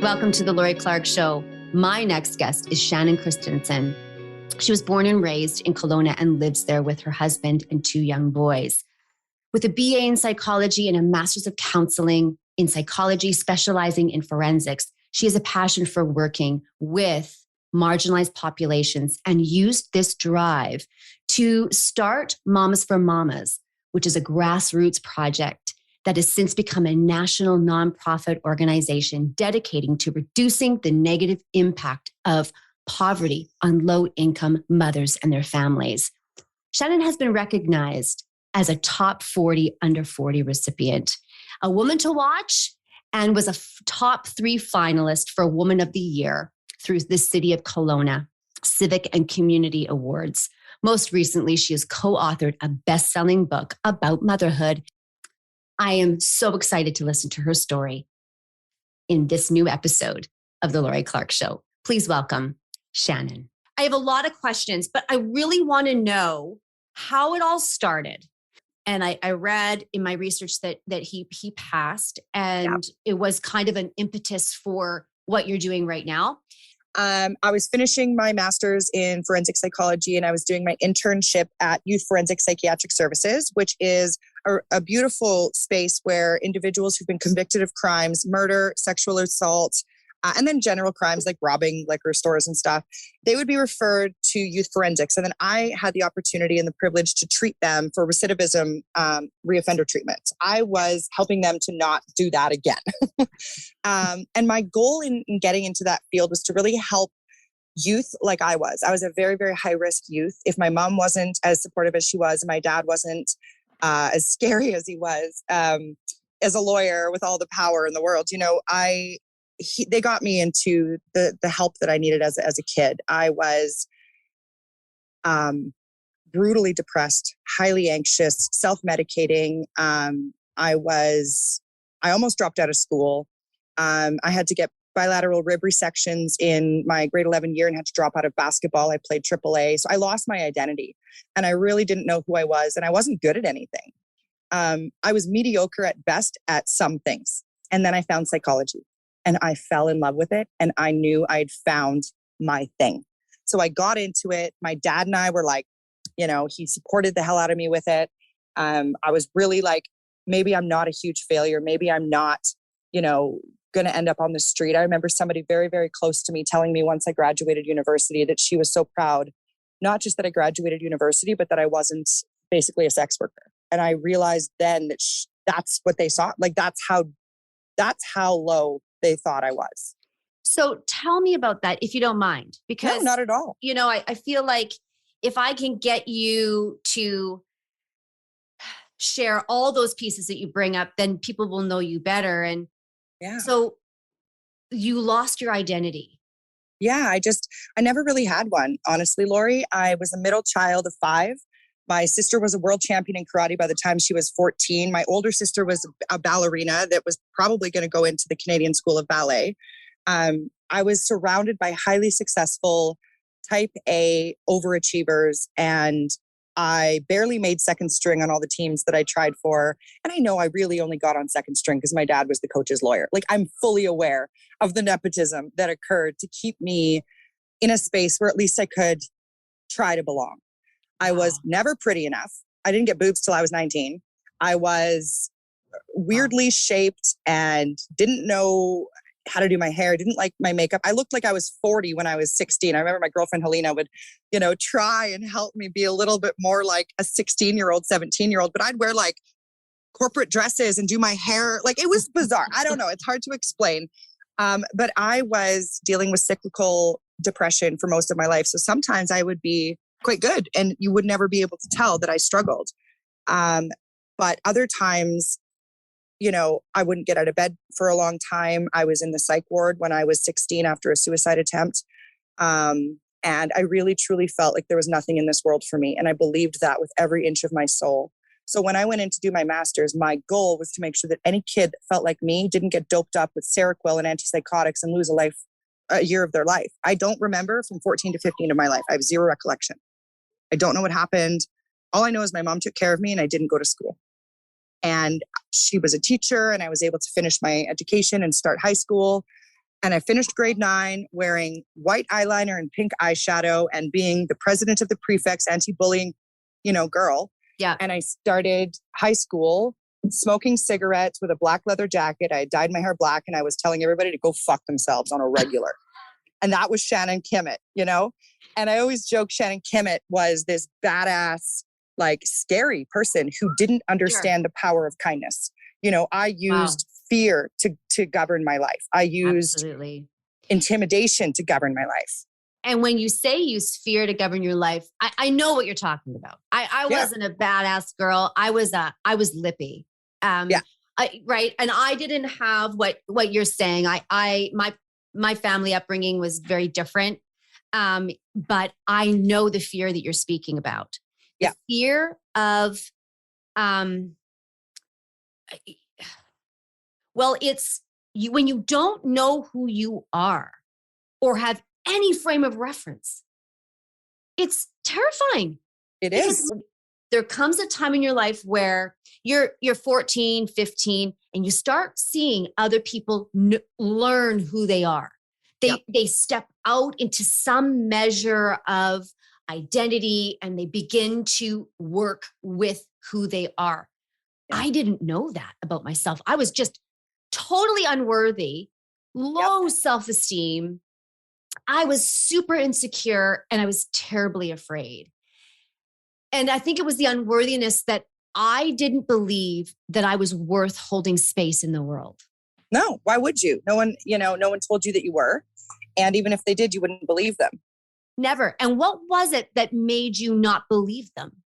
Welcome to the Lori Clark Show. My next guest is Shannon Christensen. She was born and raised in Kelowna and lives there with her husband and 2 young boys. With a BA in psychology and a master's of counseling in psychology, specializing in forensics, she has a passion for working with marginalized populations and used this drive to start Mamas for Mamas, which is a grassroots project that has since become a national nonprofit organization dedicating to reducing the negative impact of poverty on low-income mothers and their families. Shannon has been recognized as a top 40 under 40 recipient, a woman to watch, and was a top 3 finalist for Woman of the Year through the City of Kelowna Civic and Community Awards. Most recently, she has co-authored a best-selling book about motherhood. I am so excited to listen to her story in this new episode of The Lori Clark Show. Please welcome Shannon. I have a lot of questions, but I really want to know how it all started. And I read in my research that he passed, and It was kind of an impetus for what you're doing right now. I was finishing my master's in forensic psychology, and I was doing my internship at Youth Forensic Psychiatric Services, which is a beautiful space where individuals who've been convicted of crimes, murder, sexual assault, and then general crimes like robbing liquor stores and stuff, they would be referred to youth forensics. And then I had the opportunity and the privilege to treat them for recidivism, reoffender treatment. I was helping them to not do that again. And my goal in getting into that field was to really help youth like I was. I was a very, very high risk youth. If my mom wasn't as supportive as she was, and my dad wasn't as scary as he was, as a lawyer with all the power in the world, they got me into the help that I needed as a kid. I was brutally depressed, highly anxious, self-medicating. I almost dropped out of school. I had to get bilateral rib resections in my grade 11 year and had to drop out of basketball. I played AAA. So I lost my identity and I really didn't know who I was, and I wasn't good at anything. I was mediocre at best at some things. And then I found psychology and I fell in love with it, and I knew I'd found my thing. So I got into it. My dad and I were like, he supported the hell out of me with it. I was really like, maybe I'm not a huge failure. Maybe I'm not, going to end up on the street. I remember somebody very, very close to me telling me once I graduated university that she was so proud, not just that I graduated university, but that I wasn't basically a sex worker. And I realized then that that's what they saw. Like that's how low they thought I was. So tell me about that, if you don't mind, because no, not at all. I feel like if I can get you to share all those pieces that you bring up, then people will know you better. And so you lost your identity. Yeah, I never really had one, honestly, Lori. I was a middle child of 5. My sister was a world champion in karate by the time she was 14. My older sister was a ballerina that was probably going to go into the Canadian School of Ballet. I was surrounded by highly successful type A overachievers, and I barely made second string on all the teams that I tried for. And I know I really only got on second string because my dad was the coach's lawyer. Like I'm fully aware of the nepotism that occurred to keep me in a space where at least I could try to belong. I was never pretty enough. I didn't get boobs till I was 19. I was weirdly shaped and didn't know how to do my hair, didn't like my makeup. I looked like I was 40 when I was 16. I remember my girlfriend Helena would, try and help me be a little bit more like a 16-year-old, 17-year-old, but I'd wear like corporate dresses and do my hair. Like it was bizarre. I don't know. It's hard to explain. But I was dealing with cyclical depression for most of my life. So sometimes I would be quite good and you would never be able to tell that I struggled. But other times, I wouldn't get out of bed for a long time. I was in the psych ward when I was 16 after a suicide attempt. And I really, truly felt like there was nothing in this world for me. And I believed that with every inch of my soul. So when I went in to do my master's, my goal was to make sure that any kid that felt like me didn't get doped up with Seroquel and antipsychotics and lose a year of their life. I don't remember from 14 to 15 of my life. I have zero recollection. I don't know what happened. All I know is my mom took care of me and I didn't go to school. And she was a teacher and I was able to finish my education and start high school. And I finished grade 9 wearing white eyeliner and pink eyeshadow and being the president of the prefects anti-bullying, girl. Yeah. And I started high school smoking cigarettes with a black leather jacket. I dyed my hair black and I was telling everybody to go fuck themselves on a regular. And that was Shannon Kimmett, And I always joke Shannon Kimmett was this badass, like scary person who didn't understand the power of kindness. I used fear to govern my life. I used intimidation to govern my life. And when you say use fear to govern your life, I know what you're talking about. I wasn't a badass girl. I was lippy. Right. And I didn't have what you're saying. My family upbringing was very different. But I know the fear that you're speaking about. The fear of, it's you when you don't know who you are or have any frame of reference. It's terrifying. It is. There comes a time in your life where you're 14, 15, and you start seeing other people learn who they are. They step out into some measure of identity and they begin to work with who they are. Yeah. I didn't know that about myself. I was just totally unworthy, low self-esteem. I was super insecure and I was terribly afraid. And I think it was the unworthiness that I didn't believe that I was worth holding space in the world. No, why would you? No one told you that you were. And even if they did, you wouldn't believe them. Never. And what was it that made you not believe them?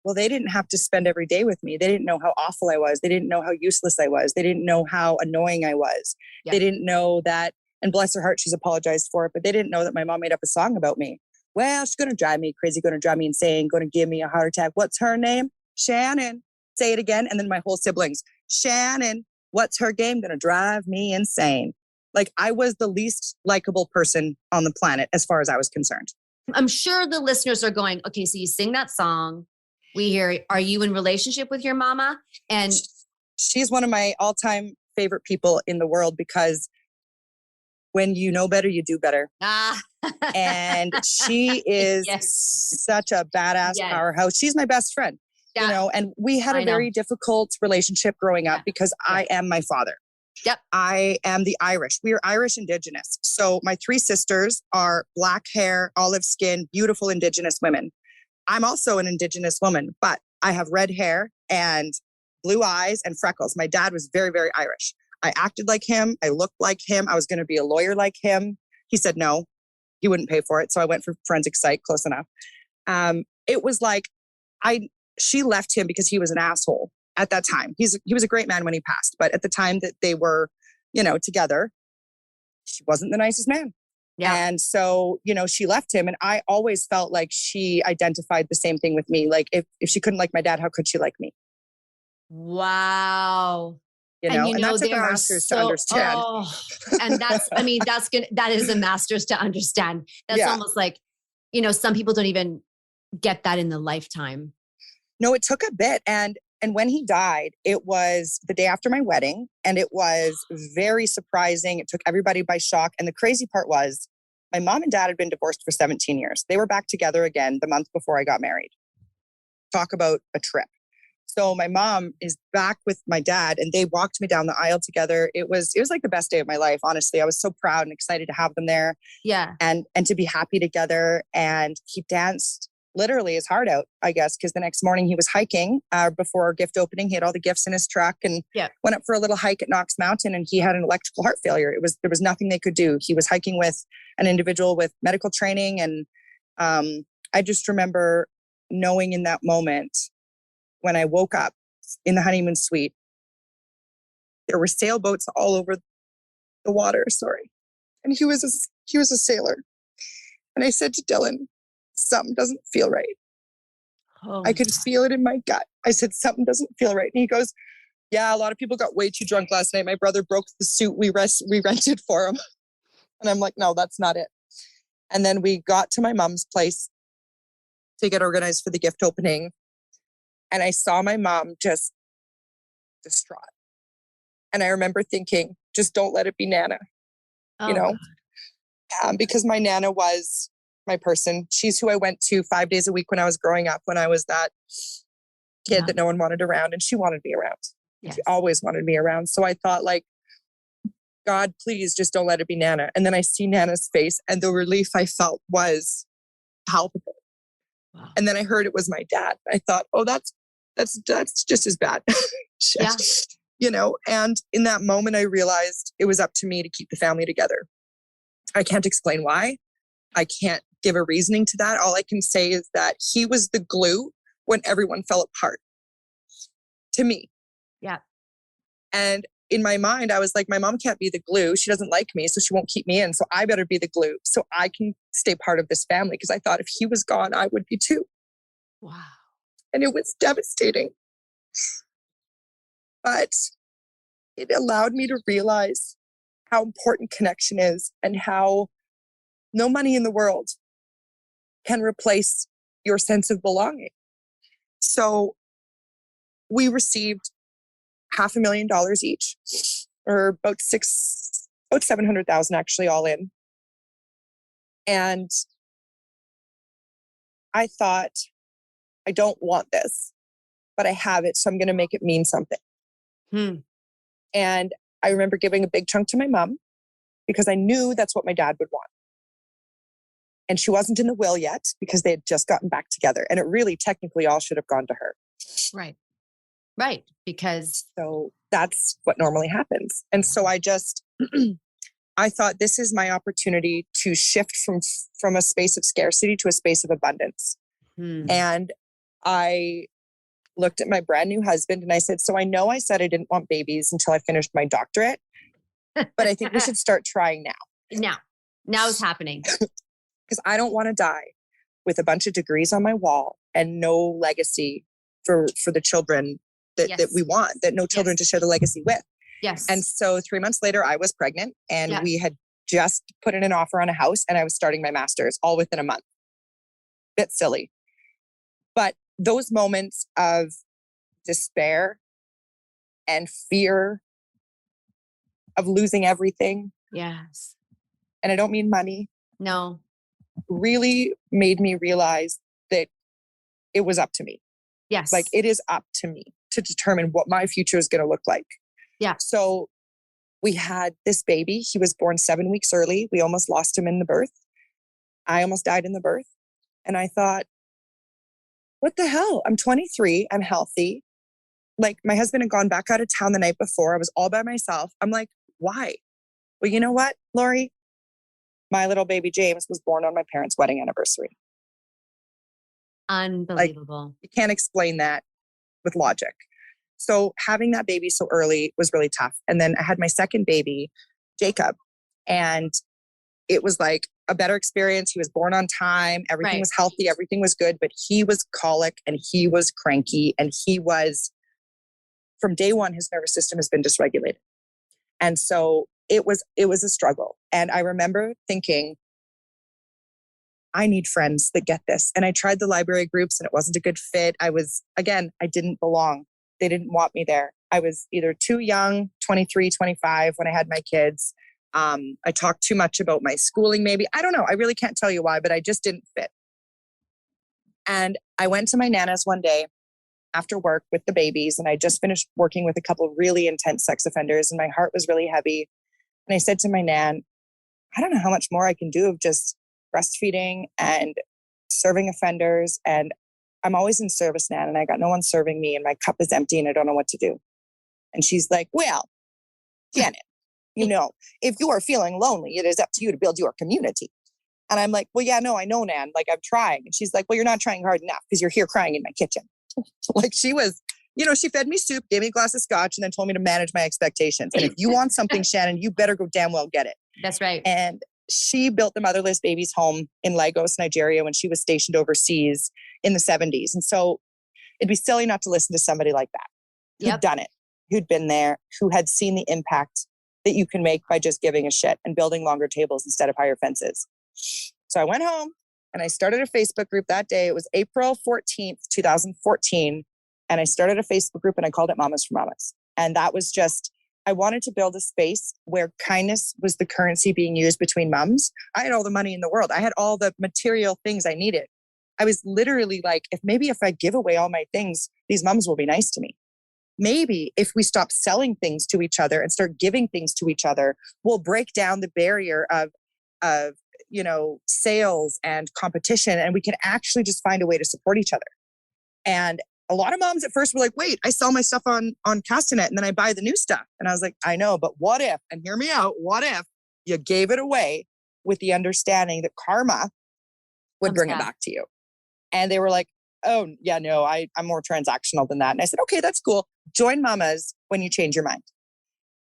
Well, they didn't have to spend every day with me. They didn't know how awful I was. They didn't know how useless I was. They didn't know how annoying I was. Yep. They didn't know that, and bless her heart, she's apologized for it, but they didn't know that my mom made up a song about me. Well, she's going to drive me crazy, going to drive me insane, going to give me a heart attack. What's her name? Shannon. Say it again. And then my whole siblings, Shannon, what's her game? Going to drive me insane. Like I was the least likable person on the planet as far as I was concerned. I'm sure the listeners are going, okay, so you sing that song. We hear, are you in relationship with your mama? And she's one of my all-time favorite people in the world because when you know better, you do better. And she is such a badass powerhouse. She's my best friend, and we had a very difficult relationship growing up because I am my father. Yep. I am the Irish. We are Irish Indigenous. So my 3 sisters are black hair, olive skin, beautiful Indigenous women. I'm also an Indigenous woman, but I have red hair and blue eyes and freckles. My dad was very, very Irish. I acted like him. I looked like him. I was going to be a lawyer like him. He said no, he wouldn't pay for it. So I went for forensic psych, close enough. It was like she left him because he was an asshole at that time. He was a great man when he passed, but at the time that they were, together, she wasn't the nicest man. Yeah. And so, she left him and I always felt like she identified the same thing with me. Like if she couldn't like my dad, how could she like me? Wow. And that took a master's to understand. And that is a master's to understand. That's almost like, some people don't even get that in the lifetime. No, it took a bit. And when he died, it was the day after my wedding and it was very surprising. It took everybody by shock. And the crazy part was my mom and dad had been divorced for 17 years. They were back together again the month before I got married. Talk about a trip. So my mom is back with my dad and they walked me down the aisle together. It was like the best day of my life. Honestly, I was so proud and excited to have them there. Yeah. And to be happy together. And he danced literally his heart out, I guess, because the next morning he was hiking before our gift opening. He had all the gifts in his truck and went up for a little hike at Knox Mountain and he had an electrical heart failure. There was nothing they could do. He was hiking with an individual with medical training. And I just remember knowing in that moment when I woke up in the honeymoon suite, there were sailboats all over the water. Sorry. And he was a sailor. And I said to Dylan, something doesn't feel right. Oh. I could feel it in my gut. I said, something doesn't feel right. And he goes, yeah, a lot of people got way too drunk last night. My brother broke the suit we rented for him. And I'm like, no, that's not it. And then we got to my mom's place to get organized for the gift opening. And I saw my mom just distraught. And I remember thinking, just don't let it be Nana, Oh, you know, God. because my Nana was my person. She's who I went to 5 days a week when I was growing up, when I was that kid that no one wanted around, and she wanted me around. Yes. She always wanted me around. So I thought, like, God, please just don't let it be Nana. And then I see Nana's face, and the relief I felt was palpable. Wow. And then I heard it was my dad. I thought, oh, that's just as bad. Yeah. You know, and in that moment, I realized it was up to me to keep the family together. I can't explain why. I can't give a reasoning to that. All I can say is that he was the glue when everyone fell apart, to me. Yeah. And in my mind, I was like, my mom can't be the glue. She doesn't like me, so she won't keep me in. So I better be the glue so I can stay part of this family. Because I thought if he was gone, I would be too. Wow. And it was devastating. But it allowed me to realize how important connection is, and how no money in the world can replace your sense of belonging. So we received $500,000 each, or about 700,000 actually, all in. And I thought, I don't want this, but I have it, so I'm going to make it mean something. And I remember giving a big chunk to my mom, because I knew that's what my dad would want. And she wasn't in the will yet, because they had just gotten back together. And it really technically all should have gone to her. Right. Right. Because. So that's what normally happens. And so I just, I thought, this is my opportunity to shift from a space of scarcity to a space of abundance. And I looked at my brand new husband and I said, so I know I said I didn't want babies until I finished my doctorate, but I think we should start trying now. Now it's happening. Because I don't want to die with a bunch of degrees on my wall and no legacy for the children that we want, that no children to share the legacy with. Yes. And so 3 months later, I was pregnant, and we had just put in an offer on a house, and I was starting my master's all within a month. Bit silly. But those moments of despair and fear of losing everything. Yes. And I don't mean money. No. Really made me realize that it was up to me. Yes. Like, it is up to me to determine what my future is going to look like. Yeah. So we had this baby. He was born 7 weeks early. We almost lost him in the birth. I almost died in the birth. And I thought, what the hell? I'm 23. I'm healthy. Like, my husband had gone back out of town the night before. I was all by myself. I'm like, why? Well, you know what, Lori? My little baby James was born on my parents' wedding anniversary. Unbelievable. Like, you can't explain that with logic. So having that baby so early was really tough. And then I had my second baby, Jacob, and it was like a better experience. He was born on time. Everything was healthy. Everything was good, but he was colic and he was cranky, and he was, from day one, his nervous system has been dysregulated. And so it was a struggle. And I remember thinking, I need friends that get this. And I tried the library groups and it wasn't a good fit. I didn't belong. They didn't want me there. I was either too young, 23, 25 when I had my kids. I talked too much about my schooling, maybe. I don't know. I really can't tell you why, but I just didn't fit. And I went to my Nana's one day after work with the babies, and I just finished working with a couple of really intense sex offenders, and my heart was really heavy. And I said to my Nan, I don't know how much more I can do of just breastfeeding and serving offenders. And I'm always in service, Nan, and I got no one serving me, and my cup is empty and I don't know what to do. And she's like, well, Janet, if you are feeling lonely, it is up to you to build your community. And I'm like, well, yeah, no, I know, Nan, like, I'm trying. And she's like, well, you're not trying hard enough because you're here crying in my kitchen. Like, she was, she fed me soup, gave me a glass of scotch, and then told me to manage my expectations. And if you want something, Shannon, you better go damn well get it. That's right. And she built the Motherless Babies home in Lagos, Nigeria, when she was stationed overseas in the 70s. And so it'd be silly not to listen to somebody like that, who'd done it, who'd been there, who had seen the impact that you can make by just giving a shit and building longer tables instead of higher fences. So I went home and I started a Facebook group that day. It was April 14th, 2014. And I started a Facebook group and I called it Mamas for Mamas. And that was just I wanted to build a space where kindness was the currency being used between moms. I had all the money in the world. I had all the material things I needed. I was literally like, if I give away all my things, these moms will be nice to me. Maybe if we stop selling things to each other and start giving things to each other, we'll break down the barrier of sales and competition, and we can actually just find a way to support each other. And a lot of moms at first were like, wait, I sell my stuff on Castanet and then I buy the new stuff. And I was like, I know, but what if, and hear me out, what if you gave it away with the understanding that karma would bring it back to you? And they were like, oh, yeah, no, I'm more transactional than that. And I said, okay, that's cool. Join Mamas when you change your mind.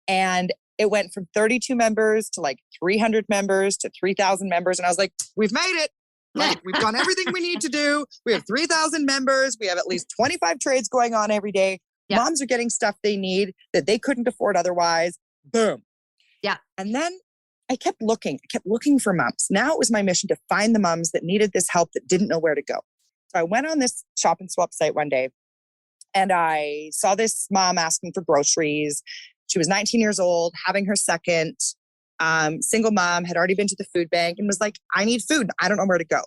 And it went from 32 members to like 300 members to 3,000 members. And I was like, we've made it. Like, we've done everything we need to do. We have 3,000 members. We have at least 25 trades going on every day. Yeah. Moms are getting stuff they need that they couldn't afford otherwise. Boom. Yeah. And then I kept looking for moms. Now it was my mission to find the moms that needed this help that didn't know where to go. So I went on this shop and swap site one day and I saw this mom asking for groceries. She was 19 years old, having her second. Single mom, had already been to the food bank and was like, I need food. I don't know where to go.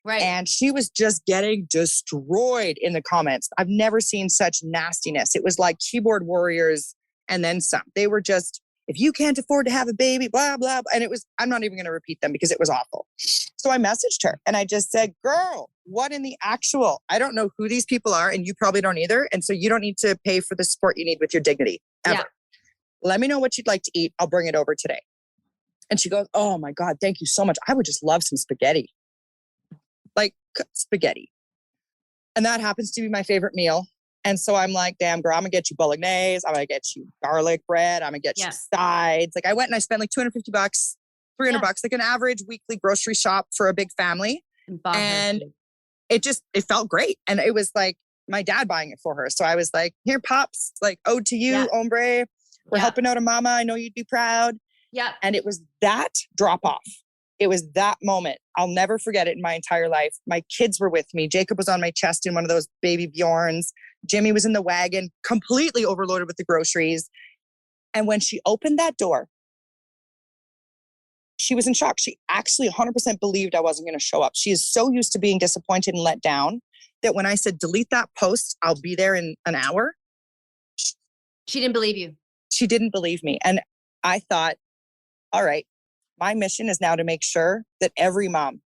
Right. And she was just getting destroyed in the comments. I've never seen such nastiness. It was like keyboard warriors and then some. They were just, if you can't afford to have a baby, blah, blah, blah. And it was, I'm not even going to repeat them because it was awful. So I messaged her and I just said, girl, what in the actual? I don't know who these people are and you probably don't either. And so you don't need to pay for the support you need with your dignity ever. Yeah. Let me know what you'd like to eat. I'll bring it over today. And she goes, oh my God, thank you so much. I would just love some spaghetti. Like spaghetti. And that happens to be my favorite meal. And so I'm like, damn girl, I'm gonna get you bolognese. I'm gonna get you garlic bread. I'm gonna get you sides. Like I went and I spent like $250, $300, like an average weekly grocery shop for a big family. And it felt great. And it was like my dad buying it for her. So I was like, here, Pops, like ode to you, hombre. We're helping out a mama. I know you'd be proud. Yeah. And it was that drop off. It was that moment. I'll never forget it in my entire life. My kids were with me. Jacob was on my chest in one of those baby Bjorns. Jimmy was in the wagon, completely overloaded with the groceries. And when she opened that door, she was in shock. She actually 100% believed I wasn't going to show up. She is so used to being disappointed and let down that when I said, delete that post, I'll be there in an hour. She didn't believe you. She didn't believe me. And I thought, all right, my mission is now to make sure that every mom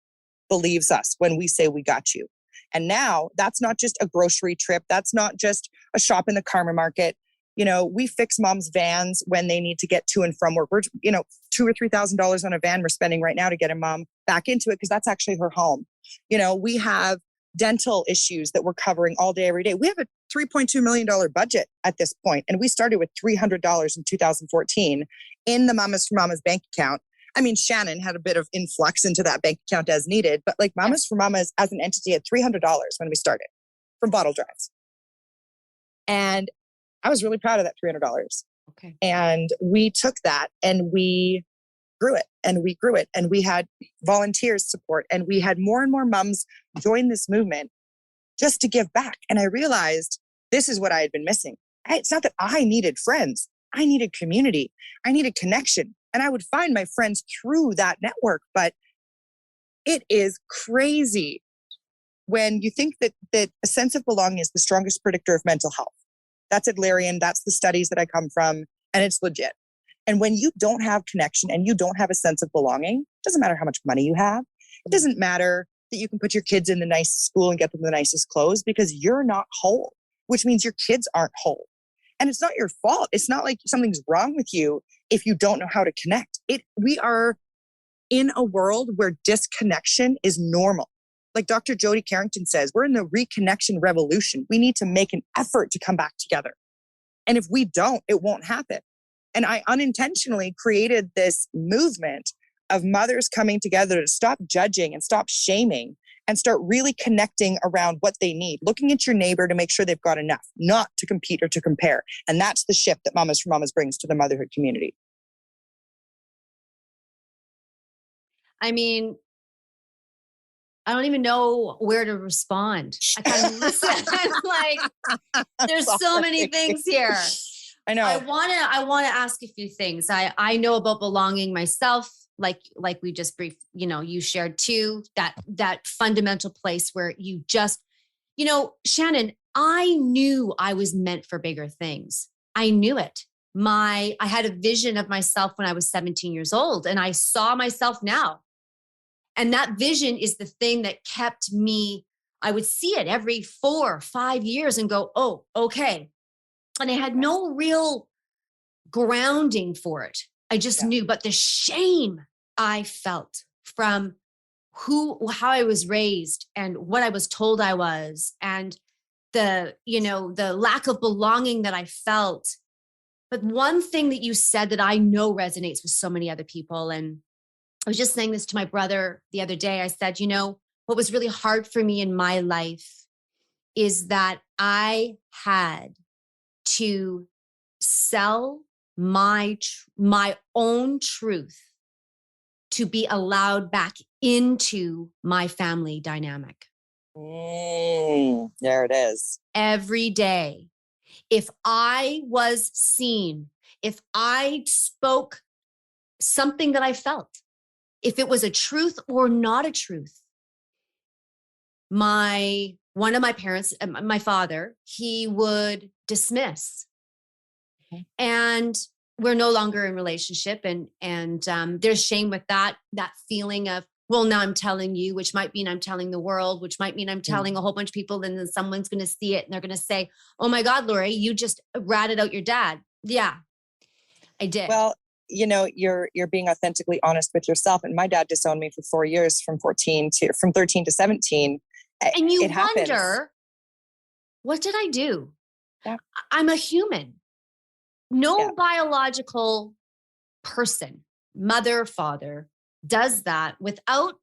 believes us when we say we got you. And now that's not just a grocery trip. That's not just a shop in the Karma market. You know, we fix moms' vans when they need to get to and from work. We're, $2,000 or $3,000 on a van we're spending right now to get a mom back into it because that's actually her home. We have dental issues that we're covering all day, every day. We have a $3.2 million budget at this point, and we started with $300 in 2014 in the Mamas for Mamas bank account. I mean, Shannon had a bit of influx into that bank account as needed, but like Mamas for Mamas as an entity had $300 when we started from bottle drives. And I was really proud of that $300. Okay. And we took that and we grew it and we grew it. And we had volunteers support and we had more and more moms join this movement just to give back. And I realized this is what I had been missing. It's not that I needed friends. I needed community. I needed connection. And I would find my friends through that network. But it is crazy when you think that a sense of belonging is the strongest predictor of mental health. That's Adlerian. That's the studies that I come from. And it's legit. And when you don't have connection and you don't have a sense of belonging, it doesn't matter how much money you have. It doesn't matter that you can put your kids in the nicest school and get them the nicest clothes because you're not whole, which means your kids aren't whole. And it's not your fault. It's not like something's wrong with you if you don't know how to connect. We are in a world where disconnection is normal. Like Dr. Jody Carrington says, we're in the reconnection revolution. We need to make an effort to come back together. And if we don't, it won't happen. And I unintentionally created this movement of mothers coming together to stop judging and stop shaming and start really connecting around what they need, looking at your neighbor to make sure they've got enough, not to compete or to compare. And that's the shift that Mamas for Mamas brings to the motherhood community. I mean, I don't even know where to respond. I kind of listen. It's like, there's so many things here. I know. I want to ask a few things. I know about belonging myself, like we just you shared too, that fundamental place where you just, Shannon, I knew I was meant for bigger things. I knew it. I had a vision of myself when I was 17 years old, and I saw myself now. And that vision is the thing that kept me, I would see it every 4 or 5 years and go, oh, okay. And I had no real grounding for it. I just knew, but the shame I felt from how I was raised and what I was told I was, and the lack of belonging that I felt. But one thing that you said that I know resonates with so many other people, and I was just saying this to my brother the other day. I said, what was really hard for me in my life is that I had to sell my own truth to be allowed back into my family dynamic. There it is. Every day. If I was seen, if I spoke something that I felt, if it was a truth or not a truth, one of my parents, my father, he would dismiss. And we're no longer in relationship. And there's shame with that feeling of, well, now I'm telling you, which might mean I'm telling the world, which might mean I'm telling a whole bunch of people, and then someone's going to see it and they're going to say, oh my God, Lori, you just ratted out your dad. Yeah, I did. Well, you're being authentically honest with yourself. And my dad disowned me for 4 years, from 13 to 17. And you wonder, what did I do? Yeah. I'm a human. No biological person, mother, father, does that without,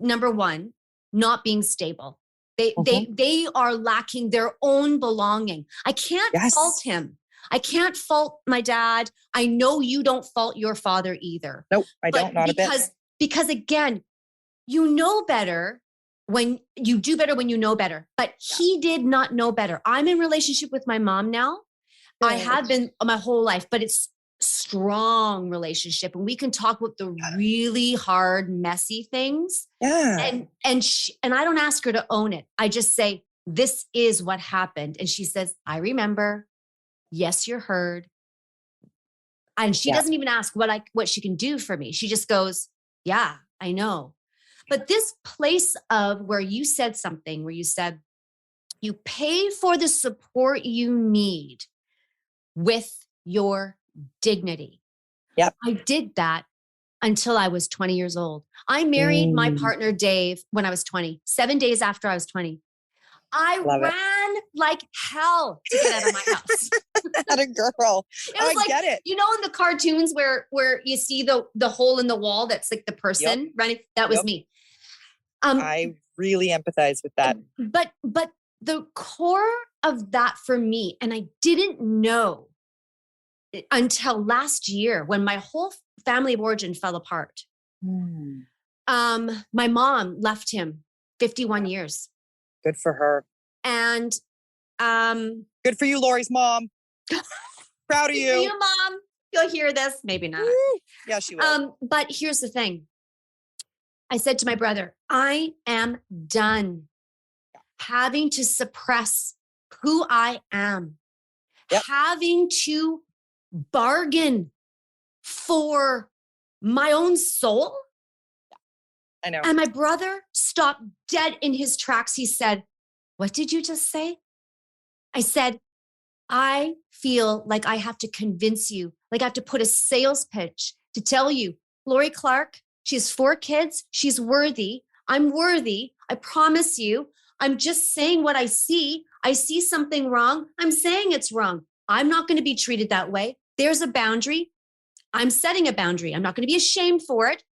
number one, not being stable. They are lacking their own belonging. I can't fault him. I can't fault my dad. I know you don't fault your father either. Nope, I don't, not a bit. Because again, you know better when you do better when you know better. But he did not know better. I'm in relationship with my mom now. I have been my whole life, but it's strong relationship, and we can talk about the really hard, messy things. Yeah. And I don't ask her to own it. I just say, this is what happened. And she says, I remember. Yes, you're heard. And she doesn't even ask what she can do for me. She just goes, yeah, I know. But this place of where you said something, where you said you pay for the support you need with your dignity. Yep. I did that until I was 20 years old. I married my partner, Dave, when I was 20, 7 days after I was 20. I ran like hell to get out of my house. That a girl. I get it. In the cartoons where you see the hole in the wall, that's like the person running. That was me. I really empathize with that. But the core of that for me, and I didn't know until last year when my whole family of origin fell apart. My mom left him 51 years. Good for her. And good for you, Lori's mom. Proud of you. Good for you, Mom. You'll hear this. Maybe not. Yeah, she will. But here's the thing. I said to my brother, I am done having to suppress who I am, having to bargain for my own soul. I know. And my brother stopped dead in his tracks. He said, what did you just say? I said, I feel like I have to convince you, like I have to put a sales pitch to tell you, Lori Clark, she has 4 kids. She's worthy. I'm worthy. I promise you. I'm just saying what I see. I see something wrong. I'm saying it's wrong. I'm not going to be treated that way. There's a boundary. I'm setting a boundary. I'm not going to be ashamed for it.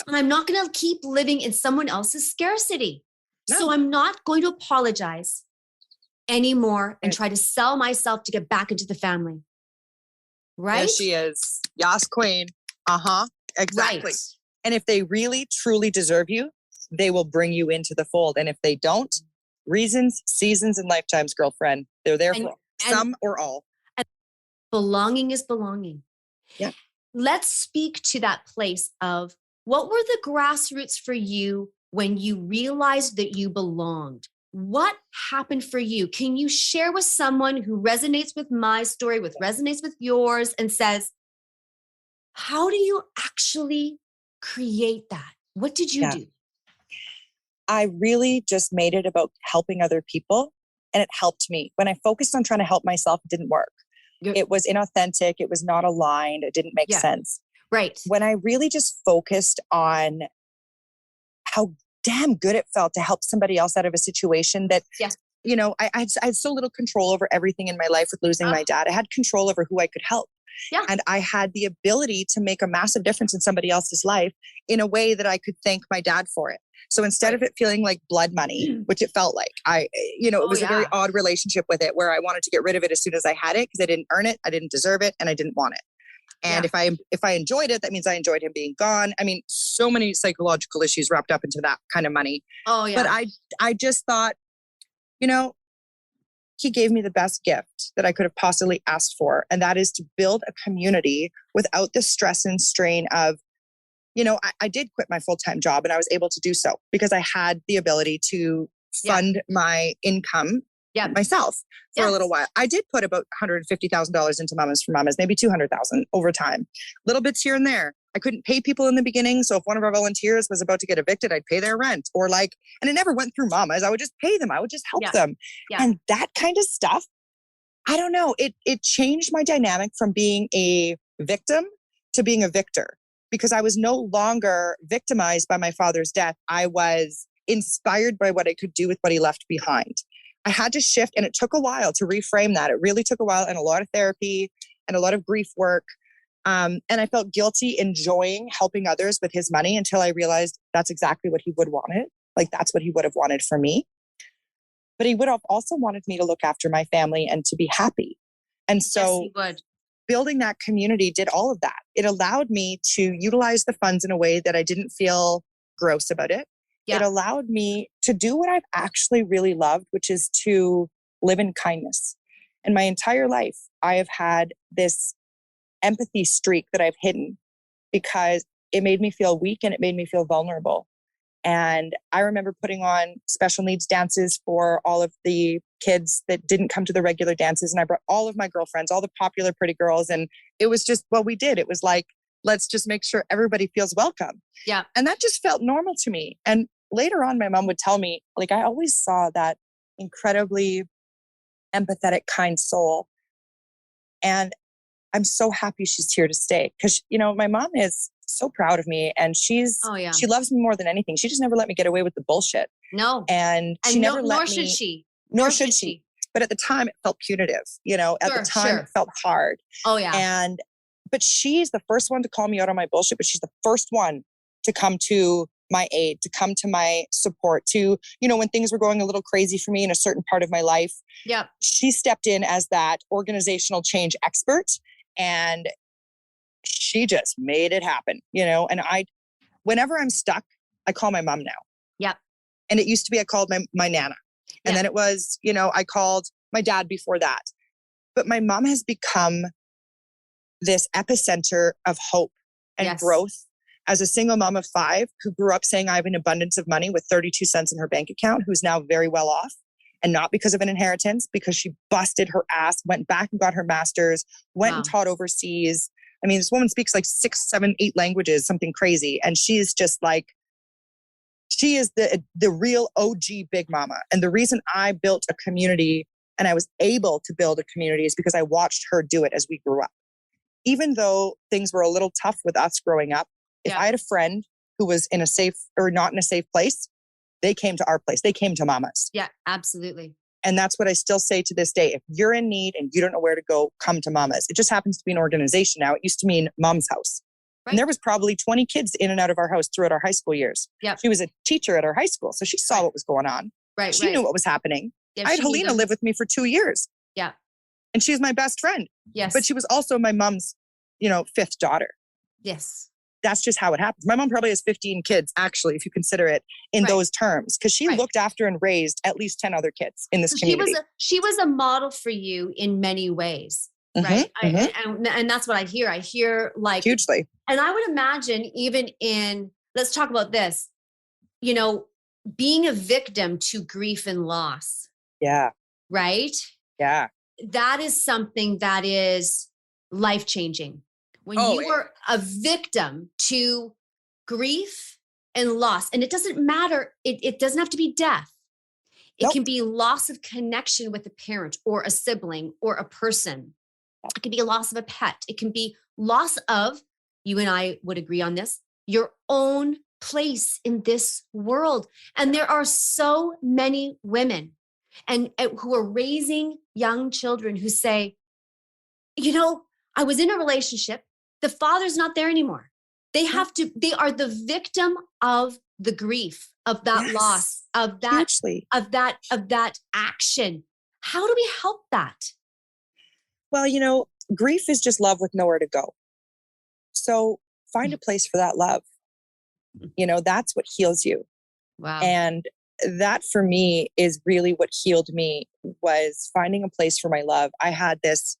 And I'm not going to keep living in someone else's scarcity. No. So I'm not going to apologize anymore and try to sell myself to get back into the family. Right? There she is. Yas queen. Exactly. Right. And if they really, truly deserve you, they will bring you into the fold. And if they don't, reasons, seasons, and lifetimes, girlfriend, they're there for some or all. Belonging is belonging. Yeah. Let's speak to that place of what were the grassroots for you when you realized that you belonged? What happened for you? Can you share with someone who resonates with my story, resonates with yours, and says, how do you actually create that? What did you do? I really just made it about helping other people, and it helped me. When I focused on trying to help myself, it didn't work. It was inauthentic. It was not aligned. It didn't make sense. Right. When I really just focused on how damn good it felt to help somebody else out of a situation that, you know, I had so little control over everything in my life with losing my dad. I had control over who I could help. Yeah. And I had the ability to make a massive difference in somebody else's life in a way that I could thank my dad for it. So instead of it feeling like blood money, which it felt like, it was a very odd relationship with it where I wanted to get rid of it as soon as I had it because I didn't earn it, I didn't deserve it, and I didn't want it. And if I enjoyed it, that means I enjoyed him being gone. I mean, so many psychological issues wrapped up into that kind of money. Oh yeah. But I just thought, you know, he gave me the best gift that I could have possibly asked for. And that is to build a community without the stress and strain of, you know, I did quit my full-time job and I was able to do so because I had the ability to fund my income myself for a little while. I did put about $150,000 into Mamas for Mamas, maybe $200,000 over time, little bits here and there. I couldn't pay people in the beginning. So if one of our volunteers was about to get evicted, I'd pay their rent and it never went through Mamas. I would just pay them. I would just help them. Yeah. And that kind of stuff, I don't know. It changed my dynamic from being a victim to being a victor because I was no longer victimized by my father's death. I was inspired by what I could do with what he left behind. I had to shift, and it took a while to reframe that. It really took a while and a lot of therapy and a lot of grief work. And I felt guilty enjoying helping others with his money until I realized that's exactly what he would want it. Like that's what he would have wanted for me. But he would have also wanted me to look after my family and to be happy. And so he would. Building that community did all of that. It allowed me to utilize the funds in a way that I didn't feel gross about it. Yeah. It allowed me to do what I've actually really loved, which is to live in kindness. And my entire life, I have had this empathy streak that I've hidden because it made me feel weak and it made me feel vulnerable. And I remember putting on special needs dances for all of the kids that didn't come to the regular dances. And I brought all of my girlfriends, all the popular pretty girls. And it was just what we did. It was like, let's just make sure everybody feels welcome. Yeah. And that just felt normal to me. And later on, my mom would tell me, like, I always saw that incredibly empathetic, kind soul. And I'm so happy she's here to stay because, you know, my mom is so proud of me and she loves me more than anything. She just never let me get away with the bullshit. No. And she never let me. Nor should she. But at the time it felt punitive, you know, at the time it felt hard. Oh yeah. But she's the first one to call me out on my bullshit, but she's the first one to come to my aid, to come to my support, to, you know, when things were going a little crazy for me in a certain part of my life. Yeah. She stepped in as that organizational change expert and she just made it happen, you know, and whenever I'm stuck, I call my mom now. Yeah. And it used to be, I called my Nana. And then it was, you know, I called my dad before that. But my mom has become this epicenter of hope and growth as a single mom of 5 who grew up saying I have an abundance of money with 32 cents in her bank account, who's now very well off. And not because of an inheritance, because she busted her ass, went back and got her master's, went and taught overseas. I mean, this woman speaks like 6, 7, 8 languages, something crazy. And she's just like, she is the real OG Big Mama. And the reason I built a community and I was able to build a community is because I watched her do it as we grew up. Even though things were a little tough with us growing up, if I had a friend who was in a safe or not in a safe place, they came to our place. They came to Mama's. Yeah, absolutely. And that's what I still say to this day. If you're in need and you don't know where to go, come to Mama's. It just happens to be an organization now. It used to mean Mom's house. Right. And there was probably 20 kids in and out of our house throughout our high school years. Yep. She was a teacher at our high school. So she saw what was going on. Right. She knew what was happening. I had Helena live with me for 2 years. Yeah. And she's my best friend. Yes. But she was also my mom's, you know, 5th daughter. Yes. That's just how it happens. My mom probably has 15 kids, actually, if you consider it in those terms, because she looked after and raised at least 10 other kids in this community. She was a model for you in many ways. right? Mm-hmm. And that's what I hear. I hear like, Hugely. and I would imagine even let's talk about this, being a victim to grief and loss. Yeah. Right? Yeah. That is something that is life-changing. When you are a victim to grief and loss, and it doesn't matter, it doesn't have to be death. It can be loss of connection with a parent or a sibling or a person. It can be a loss of a pet. It can be loss of, you and I would agree on this, your own place in this world. And there are so many women and who are raising young children who say, I was in a relationship. The father's not there anymore. They are the victim of the grief, of that loss, of that, hugely. of that action. How do we help that? Well, grief is just love with nowhere to go. So find a place for that love. That's what heals you. Wow. And that for me is really what healed me, was finding a place for my love. I had this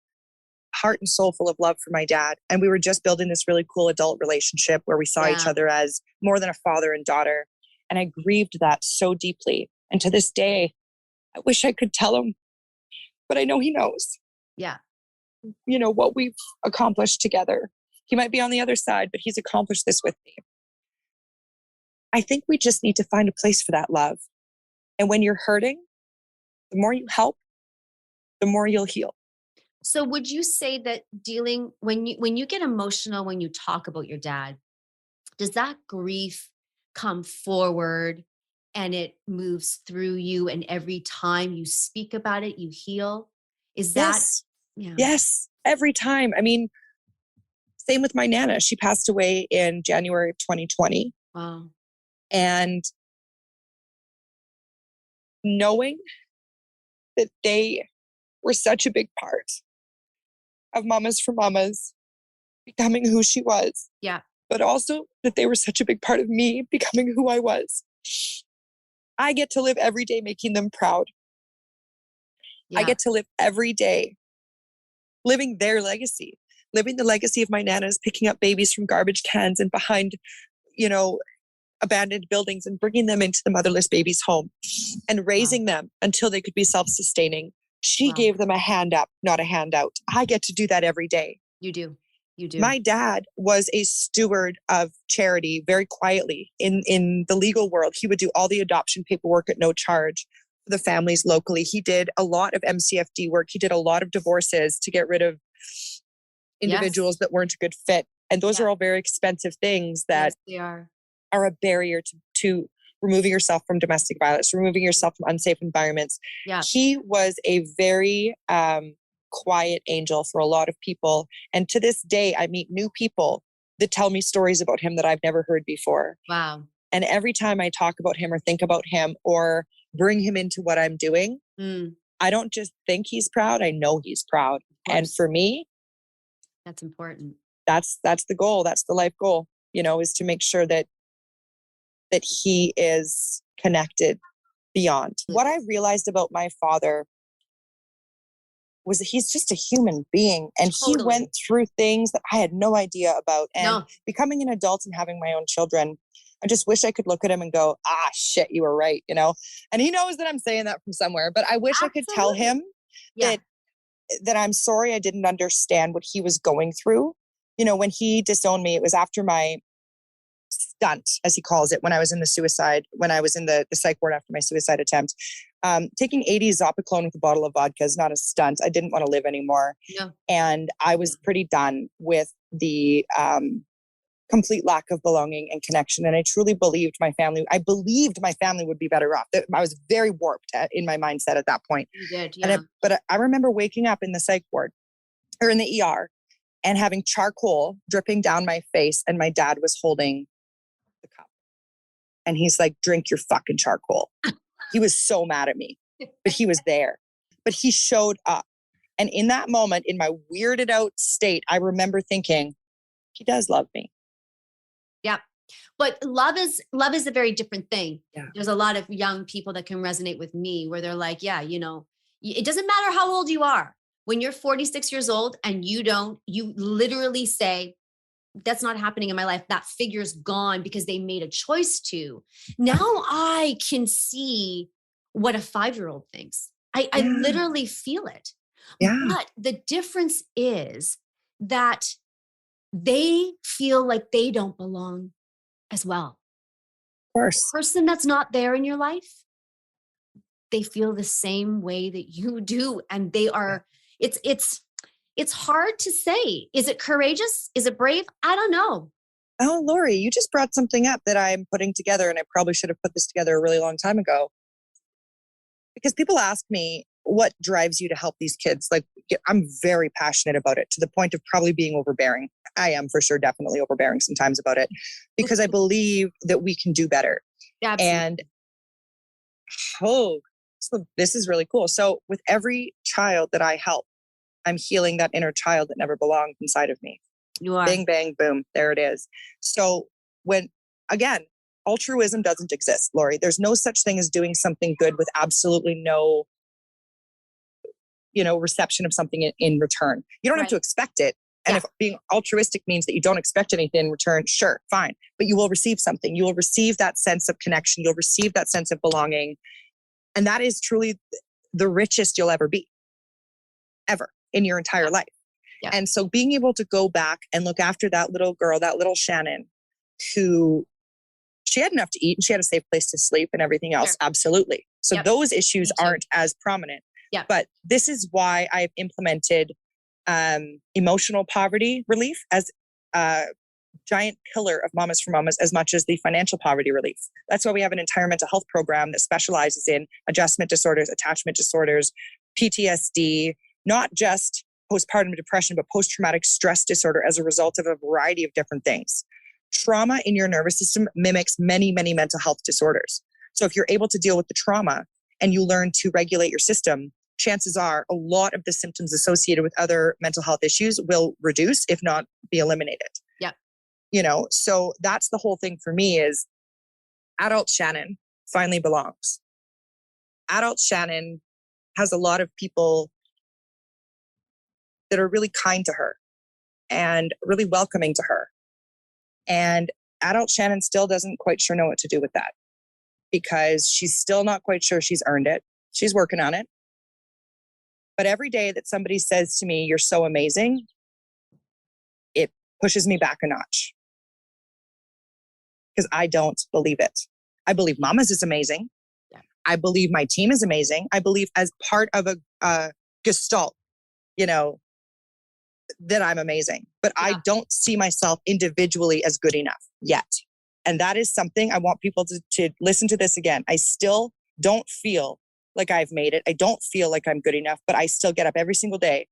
heart and soul full of love for my dad. And we were just building this really cool adult relationship where we saw each other as more than a father and daughter. And I grieved that so deeply. And to this day, I wish I could tell him, but I know he knows. Yeah. What we've accomplished together. He might be on the other side, but he's accomplished this with me. I think we just need to find a place for that love. And when you're hurting, the more you help, the more you'll heal. So would you say that when you get emotional, when you talk about your dad, does that grief come forward and it moves through you, and every time you speak about it, you heal? Is that? Yes, every time. I mean, same with my Nana. She passed away in January of 2020. Wow. And knowing that they were such a big part of Mamas for Mamas becoming who she was. Yeah. But also that they were such a big part of me becoming who I was. I get to live every day making them proud. Yeah. I get to live every day living their legacy, living the legacy of my nanas, picking up babies from garbage cans and behind, abandoned buildings and bringing them into the motherless babies' home and raising them until they could be self-sustaining. She gave them a hand up, not a handout. I get to do that every day. You do. My dad was a steward of charity very quietly in the legal world. He would do all the adoption paperwork at no charge for the families locally. He did a lot of MCFD work. He did a lot of divorces to get rid of individuals that weren't a good fit. And those are all very expensive things that they are a barrier to removing yourself from domestic violence, removing yourself from unsafe environments. Yeah. He was a very quiet angel for a lot of people. And to this day, I meet new people that tell me stories about him that I've never heard before. Wow. And every time I talk about him or think about him or bring him into what I'm doing, I don't just think he's proud. I know he's proud. And for me, that's important. That's the goal. That's the life goal, is to make sure that he is connected beyond. What I realized about my father was that he's just a human being, and he went through things that I had no idea about. And becoming an adult and having my own children, I just wish I could look at him and go, shit, you were right, And he knows that I'm saying that from somewhere, but I wish I could tell him that I'm sorry I didn't understand what he was going through. When he disowned me, it was after my stunt, as he calls it, when I was in the psych ward after my suicide attempt. Taking 80 Zopiclone with a bottle of vodka is not a stunt. I didn't want to live anymore. Yeah. And I was pretty done with the complete lack of belonging and connection. And I truly believed my family would be better off. I was very warped in my mindset at that point. You did, yeah. But I remember waking up in the psych ward or in the ER and having charcoal dripping down my face, and my dad was holding the cup. And he's like, drink your fucking charcoal. He was so mad at me, but he was there. But he showed up. And in that moment, in my weirded out state, I remember thinking, he does love me. Yeah. But love is a very different thing. Yeah. There's a lot of young people that can resonate with me where they're like, it doesn't matter how old you are. When you're 46 years old and you literally say, that's not happening in my life. That figure's gone because they made a choice to. Now I can see what a 5-year-old thinks. I literally feel it. Yeah. But the difference is that they feel like they don't belong as well. Of course. The person that's not there in your life, they feel the same way that you do. And they are, it's hard to say. Is it courageous? Is it brave? I don't know. Oh, Lori, you just brought something up that I'm putting together, and I probably should have put this together a really long time ago. Because people ask me, what drives you to help these kids? Like, I'm very passionate about it, to the point of probably being overbearing. I am for sure, definitely overbearing sometimes about it, because I believe that we can do better. Absolutely. And so this is really cool. So with every child that I help, I'm healing that inner child that never belonged inside of me. You are. Bang, bang, boom. There it is. So again, altruism doesn't exist, Lori. There's no such thing as doing something good with absolutely no, reception of something in return. You don't have to expect it. And if being altruistic means that you don't expect anything in return, sure, fine. But you will receive something. You will receive that sense of connection. You'll receive that sense of belonging. And that is truly the richest you'll ever be, ever in your entire life. Yeah. And so being able to go back and look after that little girl, that little Shannon, who she had enough to eat and she had a safe place to sleep and everything else. Sure. Absolutely. So those issues aren't as prominent. Yeah. But this is why I've implemented emotional poverty relief as a giant pillar of Mamas for Mamas, as much as the financial poverty relief. That's why we have an entire mental health program that specializes in adjustment disorders, attachment disorders, PTSD, not just postpartum depression, but post-traumatic stress disorder as a result of a variety of different things. Trauma in your nervous system mimics many, many mental health disorders. So if you're able to deal with the trauma and you learn to regulate your system, chances are a lot of the symptoms associated with other mental health issues will reduce, if not be eliminated. Yeah. So that's the whole thing for me is adult Shannon finally belongs. Adult Shannon has a lot of people that are really kind to her and really welcoming to her. And adult Shannon still doesn't quite sure know what to do with that, because she's still not quite sure she's earned it. She's working on it. But every day that somebody says to me, "You're so amazing," it pushes me back a notch, because I don't believe it. I believe Mama's is amazing. Yeah. I believe my team is amazing. I believe as part of a gestalt, that I'm amazing. But I don't see myself individually as good enough yet. And that is something I want people to listen to this again. I still don't feel like I've made it. I don't feel like I'm good enough, but I still get up every single day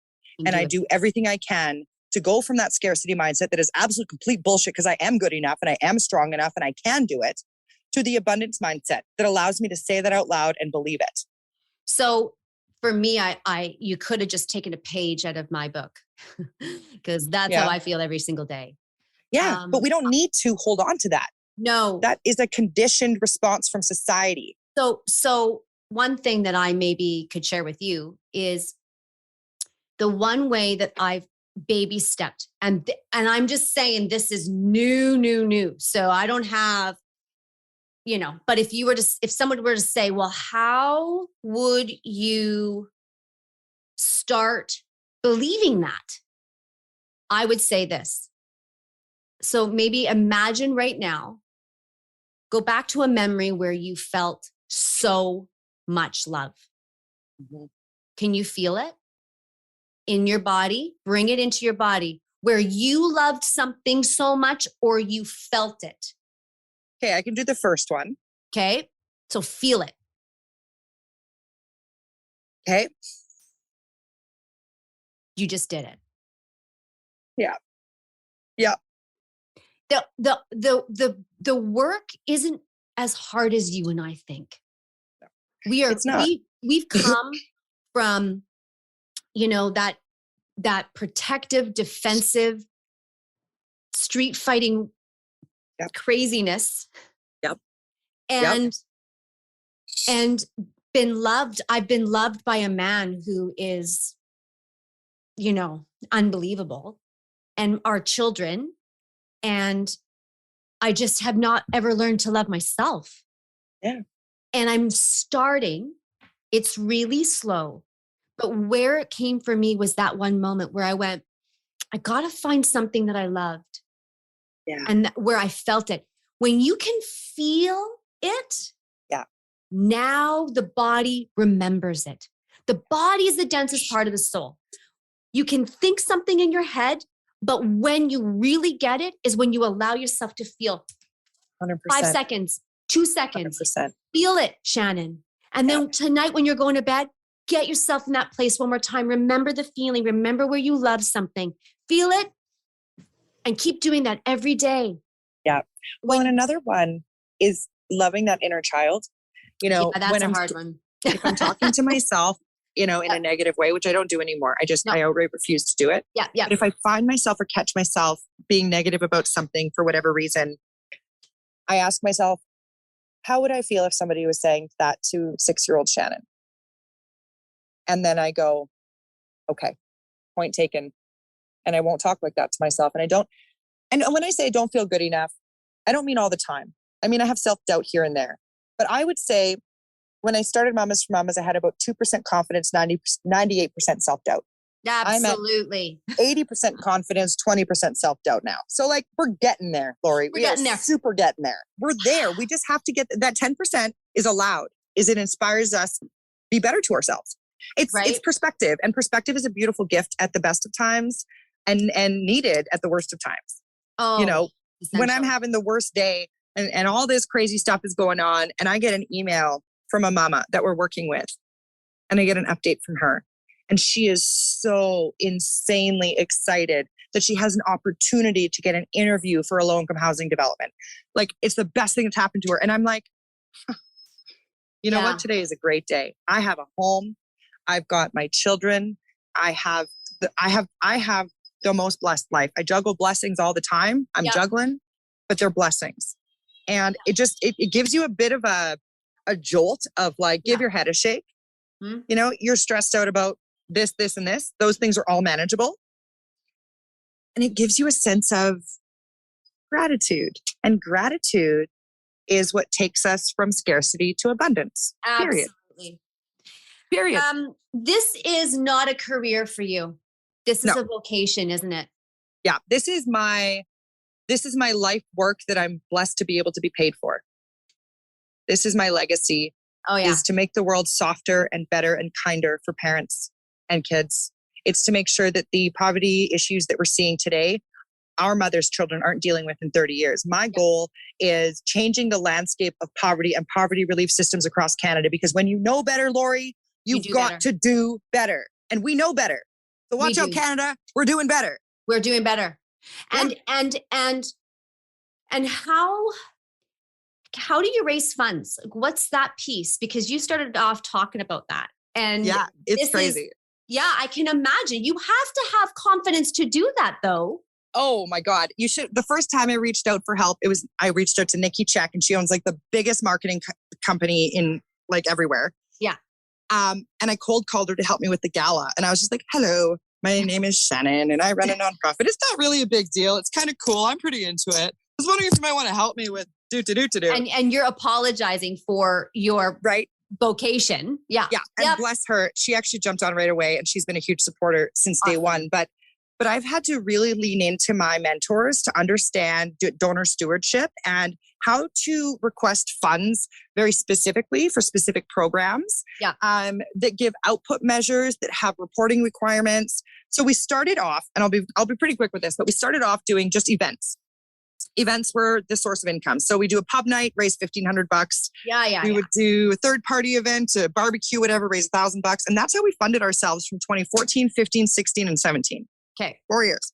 and I do everything I can to go from that scarcity mindset that is absolute complete bullshit, because I am good enough and I am strong enough and I can do it, to the abundance mindset that allows me to say that out loud and believe it. So for me, you could have just taken a page out of my book, because that's how I feel every single day. Yeah, but we don't need to hold on to that. No. That is a conditioned response from society. So one thing that I maybe could share with you is the one way that I've baby stepped. And I'm just saying this is new. So I don't have, but if someone were to say, well, how would you start believing that? I would say this. So maybe imagine right now, go back to a memory where you felt so much love. Mm-hmm. Can you feel it in your body? Bring it into your body where you loved something so much or you felt it. Okay, I can do the first one. Okay, so feel it. Okay. You just did it. Yeah. Yeah. The work isn't as hard as you and I think. No, it's not. We've come from, that protective, defensive, street fighting craziness. Yep. And been loved. I've been loved by a man who is unbelievable, and our children. And I just have not ever learned to love myself. Yeah. And I'm starting, it's really slow, but where it came for me was that one moment where I went, I got to find something that I loved. Yeah. And where I felt it. When you can feel it, yeah, now the body remembers it. The body is the densest part of the soul. You can think something in your head, but when you really get it is when you allow yourself to feel 100%. 5 seconds, 2 seconds. 100%. Feel it, Shannon. And then tonight when you're going to bed, get yourself in that place one more time. Remember the feeling. Remember where you love something. Feel it and keep doing that every day. Yeah. Well, and another one is loving that inner child. That's when a hard one. If I'm talking to myself, in a negative way, which I don't do anymore. I outright refuse to do it. Yeah. But if I find myself or catch myself being negative about something for whatever reason, I ask myself, how would I feel if somebody was saying that to 6-year-old Shannon? And then I go, okay, point taken. And I won't talk like that to myself. And when I say I don't feel good enough, I don't mean all the time. I mean, I have self-doubt here and there. But I would say when I started Mamas for Mamas, I had about 2% confidence, 98% self-doubt. Absolutely. I'm at 80% confidence, 20% self-doubt now. So we're getting there, Lori. We're getting there. Super getting there. We're there. We just have to get that 10% is allowed. It inspires us to be better to ourselves. It's perspective. And perspective is a beautiful gift at the best of times and needed at the worst of times. Oh, when I'm having the worst day and all this crazy stuff is going on and I get an email from a mama that we're working with and I get an update from her and she is so insanely excited that she has an opportunity to get an interview for a low-income housing development. It's the best thing that's happened to her. And I'm like, you know what? Today is a great day. I have a home. I've got my children. I have the most blessed life. I juggle blessings all the time. I'm juggling, but they're blessings. And it gives you a bit of a jolt of give your head a shake. Mm-hmm. You're stressed out about this, and this. Those things are all manageable. And it gives you a sense of gratitude. And gratitude is what takes us from scarcity to abundance. Absolutely. Period. This is not a career for you. This is a vocation, isn't it? Yeah. This is my life work that I'm blessed to be able to be paid for. This is my legacy. Oh, yeah. Is to make the world softer and better and kinder for parents and kids. It's to make sure that the poverty issues that we're seeing today, our mothers' children aren't dealing with in 30 years. My goal is changing the landscape of poverty and poverty relief systems across Canada. Because when you know better, Lori, you've got to do better. And we know better. So watch out, Canada. We're doing better. We're doing better. And how do you raise funds? What's that piece? Because you started off talking about that. And it's crazy. I can imagine. You have to have confidence to do that though. Oh my God. You should. The first time I reached out for help, I reached out to Nikki Check and she owns the biggest marketing company in everywhere. Yeah. And I cold called her to help me with the gala. And I was just like, hello, my name is Shannon and I run a nonprofit. It's not really a big deal. It's kind of cool. I'm pretty into it. I was wondering if you might want to help me with do. And you're apologizing for your vocation. Yeah. Yeah. And bless her. She actually jumped on right away and she's been a huge supporter since day one. But I've had to really lean into my mentors to understand donor stewardship and how to request funds very specifically for specific programs that give output measures, that have reporting requirements. So we started off, and I'll be pretty quick with this, but we started off doing just events. Events were the source of income. So we do a pub night, raise $1,500. We would do a third party event, a barbecue, whatever, raise $1,000. And that's how we funded ourselves from 2014, 15, 16, and 17. Okay. 4 years.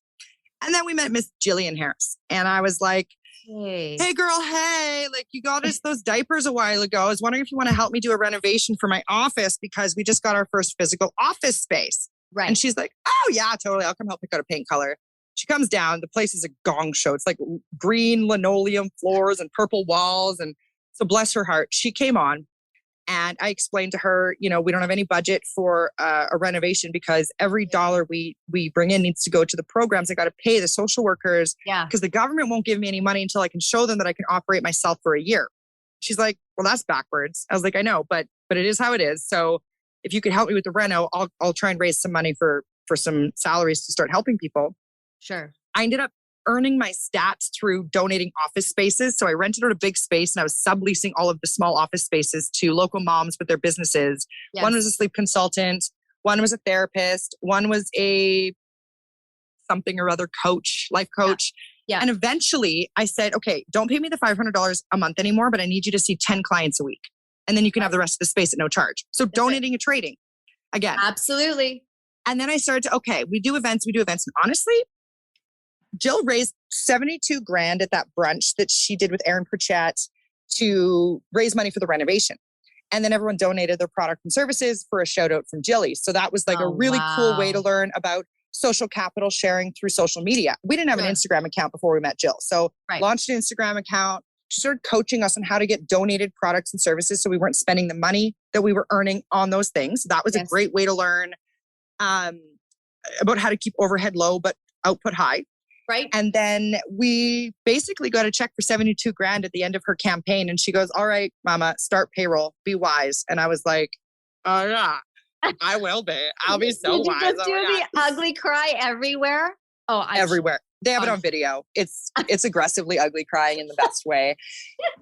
And then we met Miss Jillian Harris. And I was like, hey girl, hey, you got us those diapers a while ago. I was wondering if you want to help me do a renovation for my office because we just got our first physical office space. Right. And she's like, oh yeah, totally. I'll come help pick out a paint color. She comes down. The place is a gong show. It's green linoleum floors and purple walls. And so bless her heart, she came on And I explained to her, we don't have any budget for a renovation because every dollar we bring in needs to go to the programs. I got to pay the social workers because the government won't give me any money until I can show them that I can operate myself for a year. She's like, well, that's backwards. I was like, I know, but it is how it is. So if you could help me with the reno, I'll try and raise some money for some salaries to start helping people. Sure. I ended up earning my stats through donating office spaces. So I rented out a big space and I was subleasing all of the small office spaces to local moms with their businesses. Yes. One was a sleep consultant. One was a therapist. One was a something or other coach, life coach. Yeah. And eventually I said, okay, don't pay me the $500 a month anymore, but I need you to see 10 clients a week. And then you can have the rest of the space at no charge. So donating and trading again. Absolutely. And then I started to, okay, we do events. And honestly, Jill raised $72,000 at that brunch that she did with Aaron Pritchett to raise money for the renovation. And then everyone donated their product and services for a shout out from Jilly. So that was like a really cool way to learn about social capital sharing through social media. We didn't have an Instagram account before we met Jill. So launched an Instagram account. She started coaching us on how to get donated products and services so we weren't spending the money that we were earning on those things. That was a great way to learn about how to keep overhead low but output high. Right. And then we basically got a check for $72,000 at the end of her campaign. And she goes, all right, mama, start payroll, be wise. And I was like, oh yeah, I will be. I'll be so wise. Did you just do the ugly cry everywhere? Oh, everywhere. They have it on video. It's aggressively ugly crying in the best way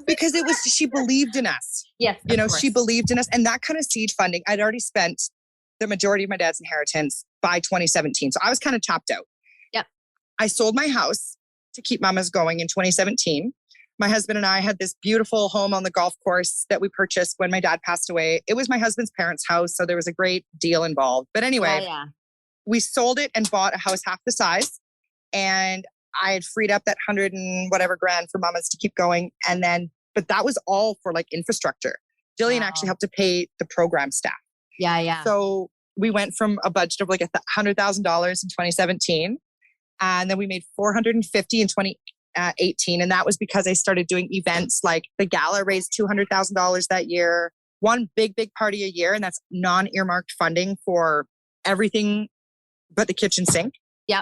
because she believed in us. Yes. She believed in us. And that kind of seed funding, I'd already spent the majority of my dad's inheritance by 2017. So I was kind of tapped out. I sold my house to keep mamas going in 2017. My husband and I had this beautiful home on the golf course that we purchased when my dad passed away. It was my husband's parents' house, so there was a great deal involved. But anyway, we sold it and bought a house half the size. And I had freed up that 100 and whatever grand for mamas to keep going. And then, but that was all for like infrastructure. Jillian actually helped to pay the program staff. Yeah. So we went from a budget of like $100,000 in 2017. And then we made $450 in 2018. And that was because I started doing events like the gala raised $200,000 that year. One big party a year. And that's non-earmarked funding for everything but the kitchen sink. Yeah.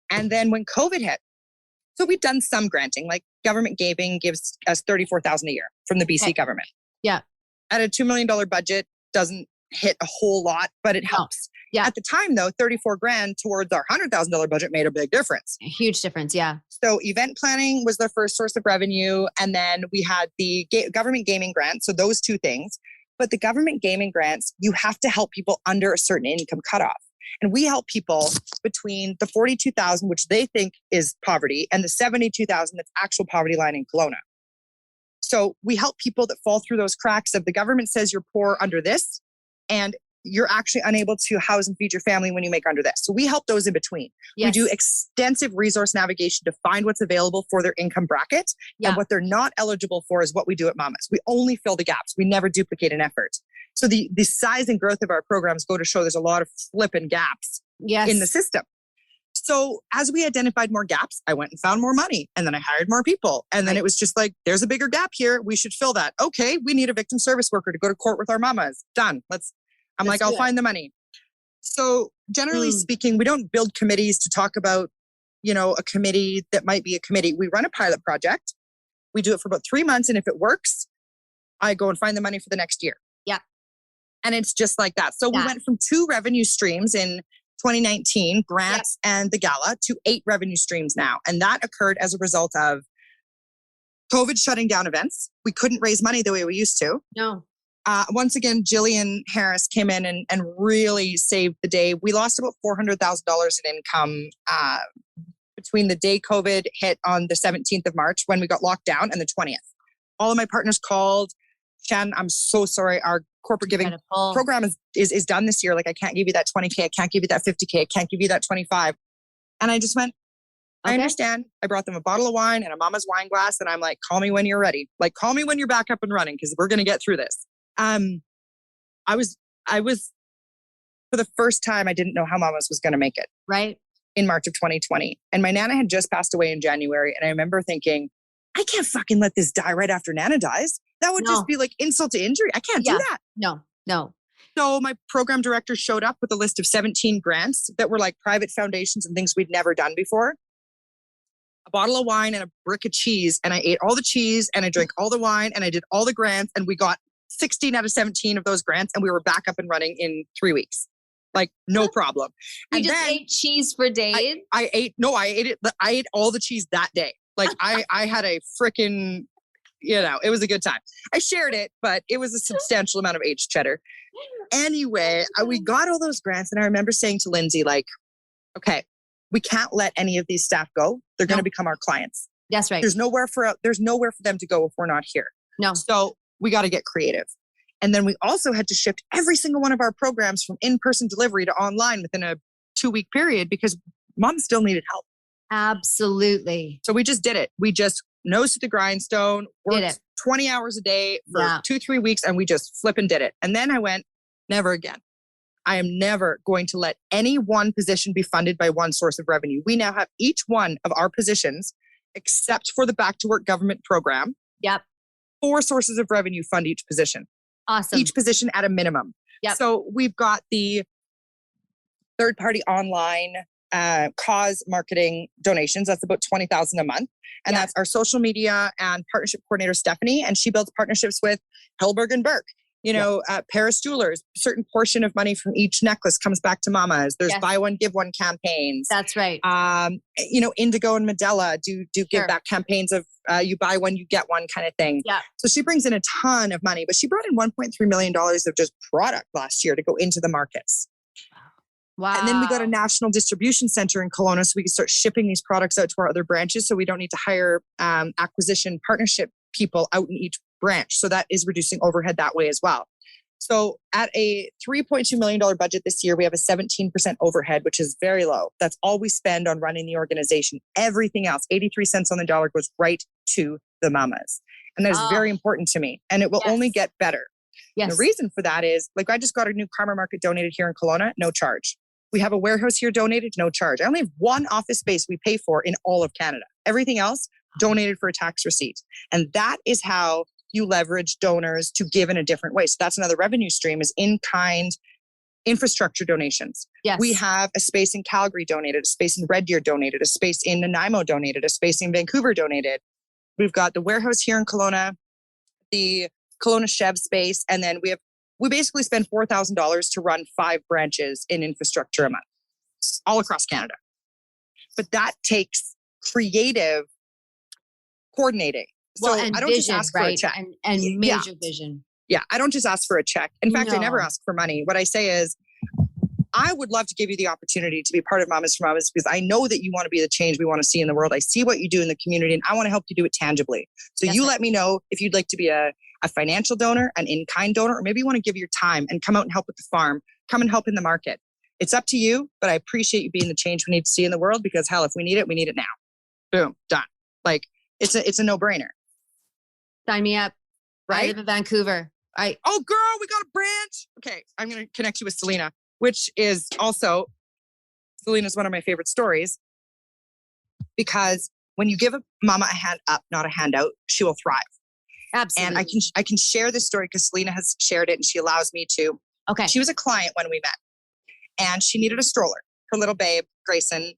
And then when COVID hit, so we've done some granting, like government giving gives us $34,000 a year from the BC government. Yeah. At a $2 million budget, doesn't hit a whole lot, but it helps. Yeah. At the time though, $34,000 towards our $100,000 budget made a big difference. A huge difference. Yeah. So event planning was the first source of revenue. And then we had the government gaming grant. So those two things, but the government gaming grants, you have to help people under a certain income cutoff. And we help people between the 42,000, which they think is poverty, and the 72,000 that's actual poverty line in Kelowna. So we help people that fall through those cracks of the government says you're poor under this, and you're actually unable to house and feed your family when you make under this. So we help those in between. Yes. We do extensive resource navigation to find what's available for their income bracket. And what they're not eligible for is what we do at Mamas. We only fill the gaps. We never duplicate an effort. So the size and growth of our programs go to show there's a lot of flipping gaps in the system. So as we identified more gaps, I went and found more money, and then I hired more people. And then it was just like, there's a bigger gap here. We should fill that. Okay. We need a victim service worker to go to court with our mamas. Done. I'll find the money. So generally speaking, we don't build committees to talk about, a committee that might be a committee. We run a pilot project. We do it for about 3 months. And if it works, I go and find the money for the next year. Yeah. And it's just like that. So we went from 2 revenue streams in 2019, grants and the gala, to 8 revenue streams now. And that occurred as a result of COVID shutting down events. We couldn't raise money the way we used to. No. Once again, Jillian Harris came in and really saved the day. We lost about $400,000 in income between the day COVID hit on the 17th of March when we got locked down and the 20th. All of my partners called. Shannon, I'm so sorry. Our corporate giving program is done this year. Like, I can't give you that 20K. I can't give you that 50K. I can't give you that 25. And I just went, I understand. I brought them a bottle of wine and a mama's wine glass. And I'm like, call me when you're ready. Like, call me when you're back up and running, because we're going to get through this. I was for the first time, I didn't know how mamas was going to make it. Right. In March of 2020. And my Nana had just passed away in January. And I remember thinking, I can't fucking let this die right after Nana dies. That would just be like insult to injury. I can't do that. No. So my program director showed up with a list of 17 grants that were like private foundations and things we'd never done before. A bottle of wine and a brick of cheese. And I ate all the cheese and I drank all the wine and I did all the grants. And we got 16 out of 17 of those grants. And we were back up and running in 3 weeks. Like no problem. You just ate cheese for days? I ate it. I ate all the cheese that day. Like I had a freaking, it was a good time. I shared it, but it was a substantial amount of aged cheddar. Anyway, we got all those grants. And I remember saying to Lindsay, like, okay, we can't let any of these staff go. They're going to become our clients. That's right. There's nowhere for them to go if we're not here. No. So we got to get creative. And then we also had to shift every single one of our programs from in-person delivery to online within a 2-week period because mom still needed help. Absolutely. So we just did it. We just nose to the grindstone, worked 20 hours a day for 2-3 weeks, and we just flip and did it. And then I went, never again. I am never going to let any one position be funded by one source of revenue. We now have each one of our positions, except for the Back to Work government program. Yep. 4 sources of revenue fund each position. Awesome. Each position at a minimum. Yep. So we've got the third-party online cause marketing donations. That's about $20,000 a month. And that's our social media and partnership coordinator, Stephanie. And she builds partnerships with Hellberg and Burke. Paris Jewelers, certain portion of money from each necklace comes back to mamas. There's buy one, give one campaigns. That's right. Indigo and Medela do give back campaigns of you buy one, you get one kind of thing. Yeah. So she brings in a ton of money, but she brought in $1.3 million of just product last year to go into the markets. Wow. And then we got a national distribution center in Kelowna so we can start shipping these products out to our other branches so we don't need to hire acquisition partnership people out in each branch. So that is reducing overhead that way as well. So at a $3.2 million budget this year, we have a 17% overhead, which is very low. That's all we spend on running the organization. Everything else, 83 cents on the dollar, goes right to the mamas. And that is very important to me. And it will only get better. Yes. The reason for that is, like, I just got a new Karma Market donated here in Kelowna, no charge. We have a warehouse here donated, no charge. I only have one office space we pay for in all of Canada. Everything else donated for a tax receipt. And that is how you leverage donors to give in a different way. So that's another revenue stream, is in-kind infrastructure donations. Yes. We have a space in Calgary donated, a space in Red Deer donated, a space in Nanaimo donated, a space in Vancouver donated. We've got the warehouse here in Kelowna, the Kelowna Chev space, and then we basically spend $4,000 to run 5 branches in infrastructure a month, all across Canada. But that takes creative coordinating. So I don't just ask for a check. And major vision. Yeah, I don't just ask for a check. In fact, I never ask for money. What I say is, I would love to give you the opportunity to be part of Mamas for Mamas because I know that you want to be the change we want to see in the world. I see what you do in the community and I want to help you do it tangibly. So let me know if you'd like to be a financial donor, an in-kind donor, or maybe you want to give your time and come out and help with the farm, come and help in the market. It's up to you, but I appreciate you being the change we need to see in the world because hell, if we need it now. Boom, done. Like it's a no-brainer. Sign me up. Right? I live in Vancouver. Oh girl, we got a branch. Okay, I'm going to connect you with Selena, which is also, Selena's one of my favorite stories because when you give a mama a hand up, not a handout, she will thrive. Absolutely. And I can share this story because Selena has shared it and she allows me to. Okay. She was a client when we met and she needed a stroller. Her little babe, Grayson,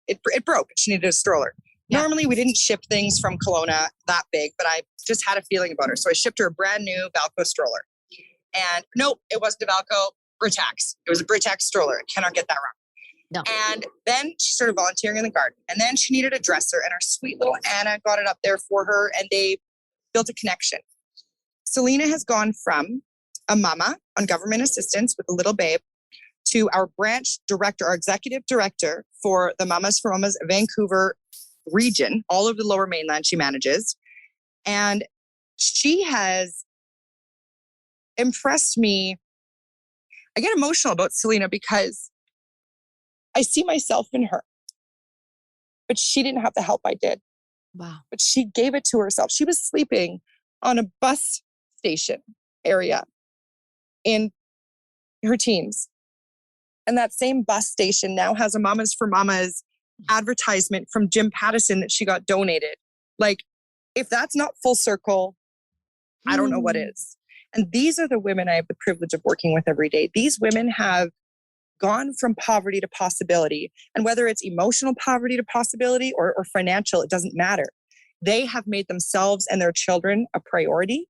it broke. She needed a stroller. Yeah. Normally we didn't ship things from Kelowna that big, but I just had a feeling about her. So I shipped her a brand new Valco stroller. And nope, it wasn't a Valco, Britax. It was a Britax stroller. I cannot get that wrong. No. And then she started volunteering in the garden. And then she needed a dresser and our sweet little Anna got it up there for her and they built a connection. Selena has gone from a mama on government assistance with a little babe to our branch director, our executive director for the Mamas for Mamas Vancouver region, all of the Lower Mainland she manages. And she has impressed me. I get emotional about Selena because I see myself in her, but she didn't have the help I did. Wow. But she gave it to herself. She was sleeping on a bus station area in her teens. And that same bus station now has a Mamas for Mamas advertisement from Jim Pattison that she got donated. Like, if that's not full circle, I don't know what is. And these are the women I have the privilege of working with every day. These women have gone from poverty to possibility. And whether it's emotional poverty to possibility or financial, it doesn't matter. They have made themselves and their children a priority,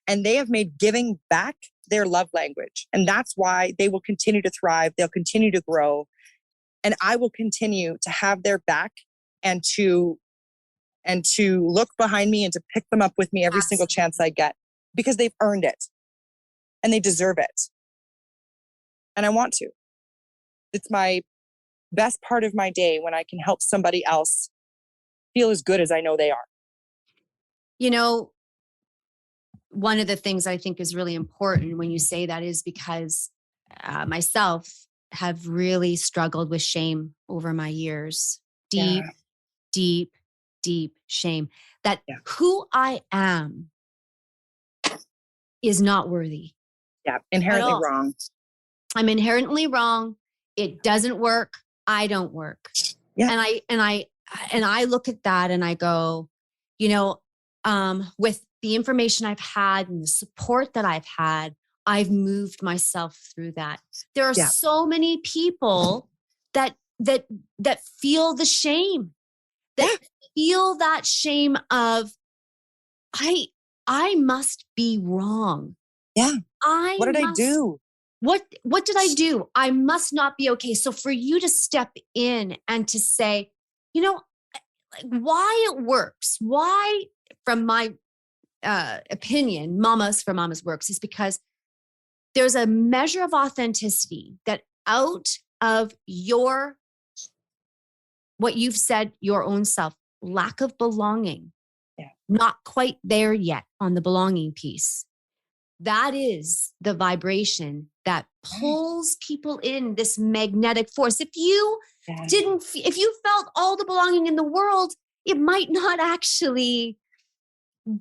and they have made giving back their love language. And that's why they will continue to thrive. They'll continue to grow. And I will continue to have their back and to look behind me and to pick them up with me every single chance I get, because they've earned it and they deserve it. And I want to. It's my best part of my day when I can help somebody else feel as good as I know they are. You know, one of the things I think is really important when you say that is because myself have really struggled with shame over my years. Deep shame that who I am is not worthy. Yeah, inherently wrong. I'm inherently wrong. It doesn't work. I don't work. Yeah. And I look at that and I go, you know, with the information I've had and the support that I've had, I've moved myself through that. There are so many people that feel the shame, that feel that shame of, I must be wrong. Yeah. What did I do? What did I do? I must not be okay. So for you to step in and to say, you know, why it works, why from my opinion, Mamas for Mamas works is because there's a measure of authenticity that out of what you've said, your own self, lack of belonging, not quite there yet on the belonging piece. That is the vibration that pulls people in, this magnetic force. If you if you felt all the belonging in the world, it might not actually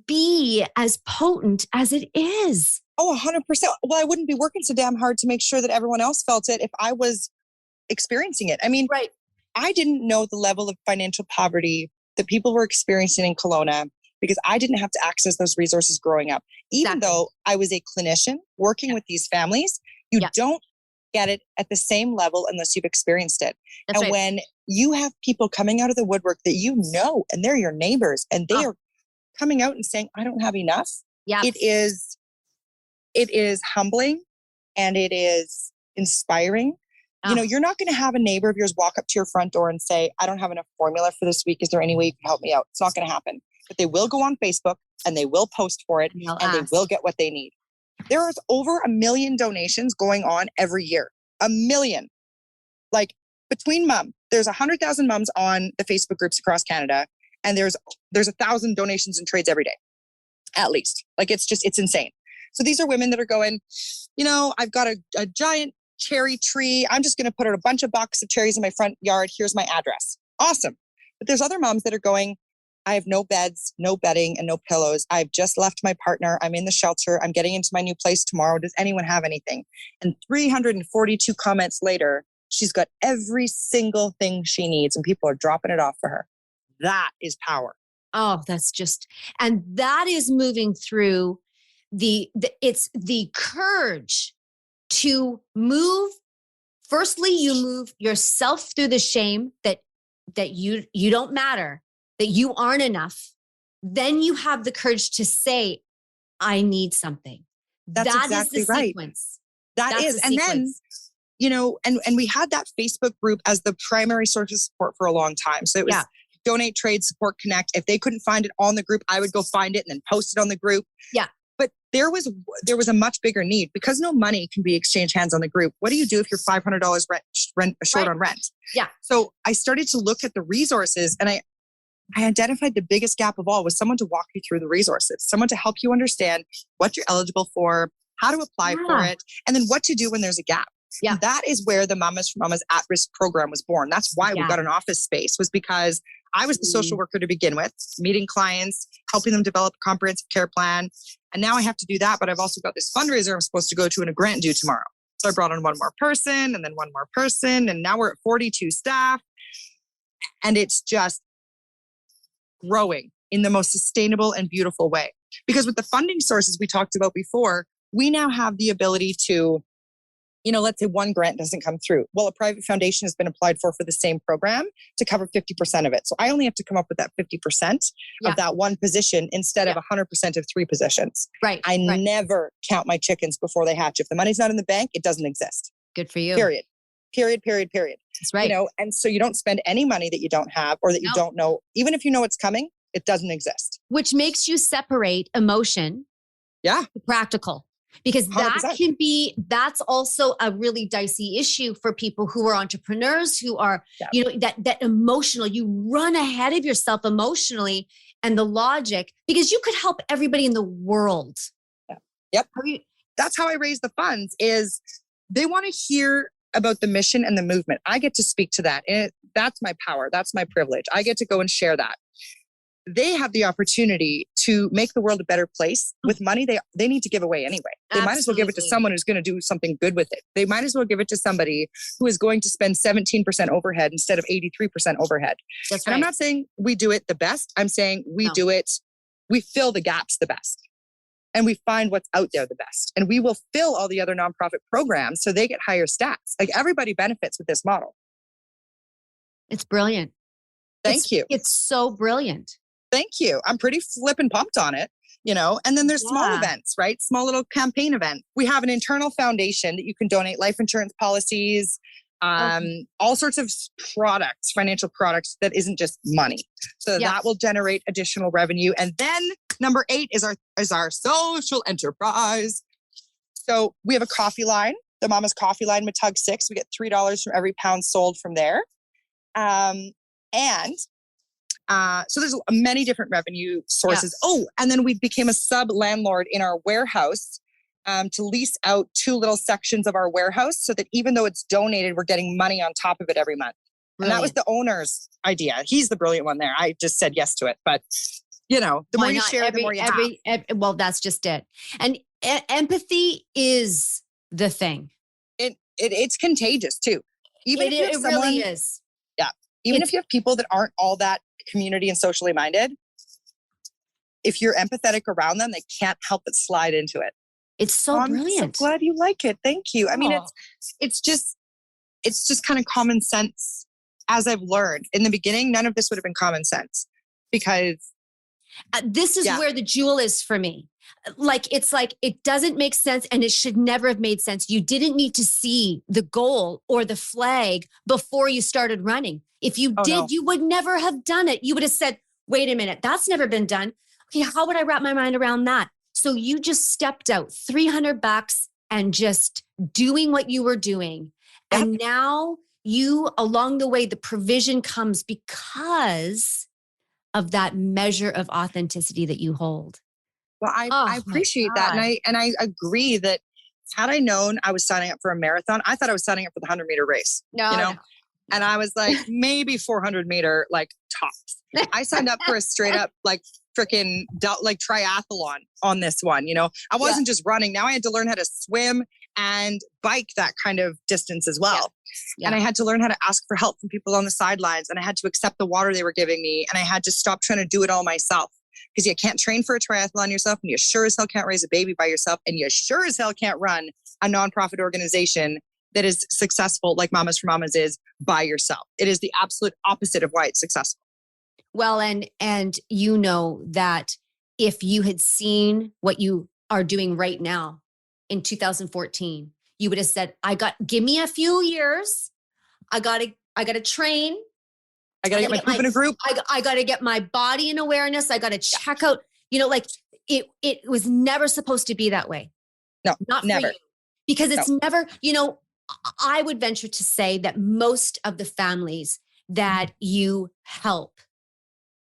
be as potent as it is. Oh, 100%. Well, I wouldn't be working so damn hard to make sure that everyone else felt it if I was experiencing it. I mean, I didn't know the level of financial poverty that people were experiencing in Kelowna because I didn't have to access those resources growing up. Even though I was a clinician working with these families, you don't get it at the same level unless you've experienced it. And when you have people coming out of the woodwork that you know, and they're your neighbors, and they are coming out and saying, I don't have enough. It is humbling and it is inspiring. You know, you're not going to have a neighbor of yours walk up to your front door and say, I don't have enough formula for this week. Is there any way you can help me out? It's not going to happen. But they will go on Facebook and they will post for it and they will get what they need. There is over 1 million donations going on every year. 1 million. Like between there's 100,000 mums on the Facebook groups across Canada. And there's 1,000 donations and trades every day, at least. Like it's insane. So these are women that are going, you know, I've got a giant cherry tree. I'm just going to put out a bunch of boxes of cherries in my front yard. Here's my address. Awesome. But there's other moms that are going, I have no beds, no bedding, and no pillows. I've just left my partner. I'm in the shelter. I'm getting into my new place tomorrow. Does anyone have anything? And 342 comments later, she's got every single thing she needs and people are dropping it off for her. That is power. Oh, and that is moving through it's the courage to move. Firstly, you move yourself through the shame that you don't matter, that you aren't enough. Then you have the courage to say, I need something. That's exactly is the right. Sequence. That's is. And then, you know, and we had that Facebook group as the primary source of support for a long time. So it was donate, trade, support, connect. If they couldn't find it on the group, I would go find it and then post it on the group. Yeah. But there was a much bigger need because no money can be exchanged hands on the group. What do you do if you're $500 rent short on rent? Yeah. So I started to look at the resources and I identified the biggest gap of all was someone to walk you through the resources, someone to help you understand what you're eligible for, how to apply for it, and then what to do when there's a gap. Yeah. And that is where the Mamas for Mamas at-risk program was born. That's why we got an office space, was because I was the social worker to begin with, meeting clients, helping them develop a comprehensive care plan. And now I have to do that, but I've also got this fundraiser I'm supposed to go to and a grant due tomorrow. So I brought on one more person and then one more person. And now we're at 42 staff. And it's just growing in the most sustainable and beautiful way. Because with the funding sources we talked about before, we now have the ability to, let's say one grant doesn't come through. Well, a private foundation has been applied for the same program to cover 50% of it. So I only have to come up with that 50% of that one position instead of 100% of 3 positions. Right. I never count my chickens before they hatch. If the money's not in the bank, it doesn't exist. Good for you. Period. That's right. And so you don't spend any money that you don't have or that you don't know. Even if you know it's coming, it doesn't exist. Which makes you separate emotion to practical. Because 100%. That's also a really dicey issue for people who are entrepreneurs, who are, that emotional, you run ahead of yourself emotionally and the logic, because you could help everybody in the world. Yep. That's how I raise the funds, is they want to hear about the mission and the movement. I get to speak to that. And that's my power. That's my privilege. I get to go and share that. They have the opportunity to make the world a better place with money they need to give away anyway. They might as well give it to someone who's going to do something good with it. They might as well give it to somebody who is going to spend 17% overhead instead of 83% overhead. That's and I'm not saying we do it the best. I'm saying we do it, we fill the gaps the best. And we find what's out there the best. And we will fill all the other nonprofit programs so they get higher stats. Like, everybody benefits with this model. It's brilliant. Thank you. It's so brilliant. Thank you. I'm pretty flippin' pumped on it, and then there's small events, right? Small little campaign event. We have an internal foundation that you can donate life insurance policies, all sorts of products, financial products that isn't just money. So that will generate additional revenue. And then number 8 is our social enterprise. So we have a coffee line, the Mama's Coffee Line, Matug 6. We get $3 from every pound sold from there. So there's many different revenue sources. Oh, and then we became a sub landlord in our warehouse to lease out 2 little sections of our warehouse so that even though it's donated, we're getting money on top of it every month. Brilliant. And that was the owner's idea. He's the brilliant one there. I just said yes to it. But, the more you share, the more you have. Well, that's just it. And empathy is the thing. It's contagious too. Even if you have someone, really is. Yeah. Even if you have people that aren't all that community and socially minded, if you're empathetic around them, they can't help but slide into it. It's so brilliant. I'm so glad you like it. Thank you. I mean, it's just kind of common sense, as I've learned. In the beginning, none of this would have been common sense, because this is where the jewel is for me. It's like it doesn't make sense, and it should never have made sense. You didn't need to see the goal or the flag before you started running. If you did, you would never have done it. You would have said, wait a minute, that's never been done. Okay, how would I wrap my mind around that? So you just stepped out $300 and just doing what you were doing. Yep. And now along the way, the provision comes because of that measure of authenticity that you hold. Well, I appreciate that. And I agree that had I known I was signing up for a marathon, I thought I was signing up for the 100-meter race. No. And I was like, maybe 400 meter, tops. I signed up for a straight up, freaking triathlon on this one. I wasn't just running. Now I had to learn how to swim and bike that kind of distance as well. Yeah. And I had to learn how to ask for help from people on the sidelines. And I had to accept the water they were giving me. And I had to stop trying to do it all myself, because you can't train for a triathlon yourself. And you sure as hell can't raise a baby by yourself. And you sure as hell can't run a nonprofit organization that is successful, like Mamas for Mamas is, by yourself. It is the absolute opposite of why it's successful. Well, and that if you had seen what you are doing right now in 2014, you would have said, give me a few years. I gotta train. I gotta get my poop in a group. I gotta get my body in awareness. I gotta check out, it was never supposed to be that way. No, not never. For you. Because it's never, I would venture to say that most of the families that you help,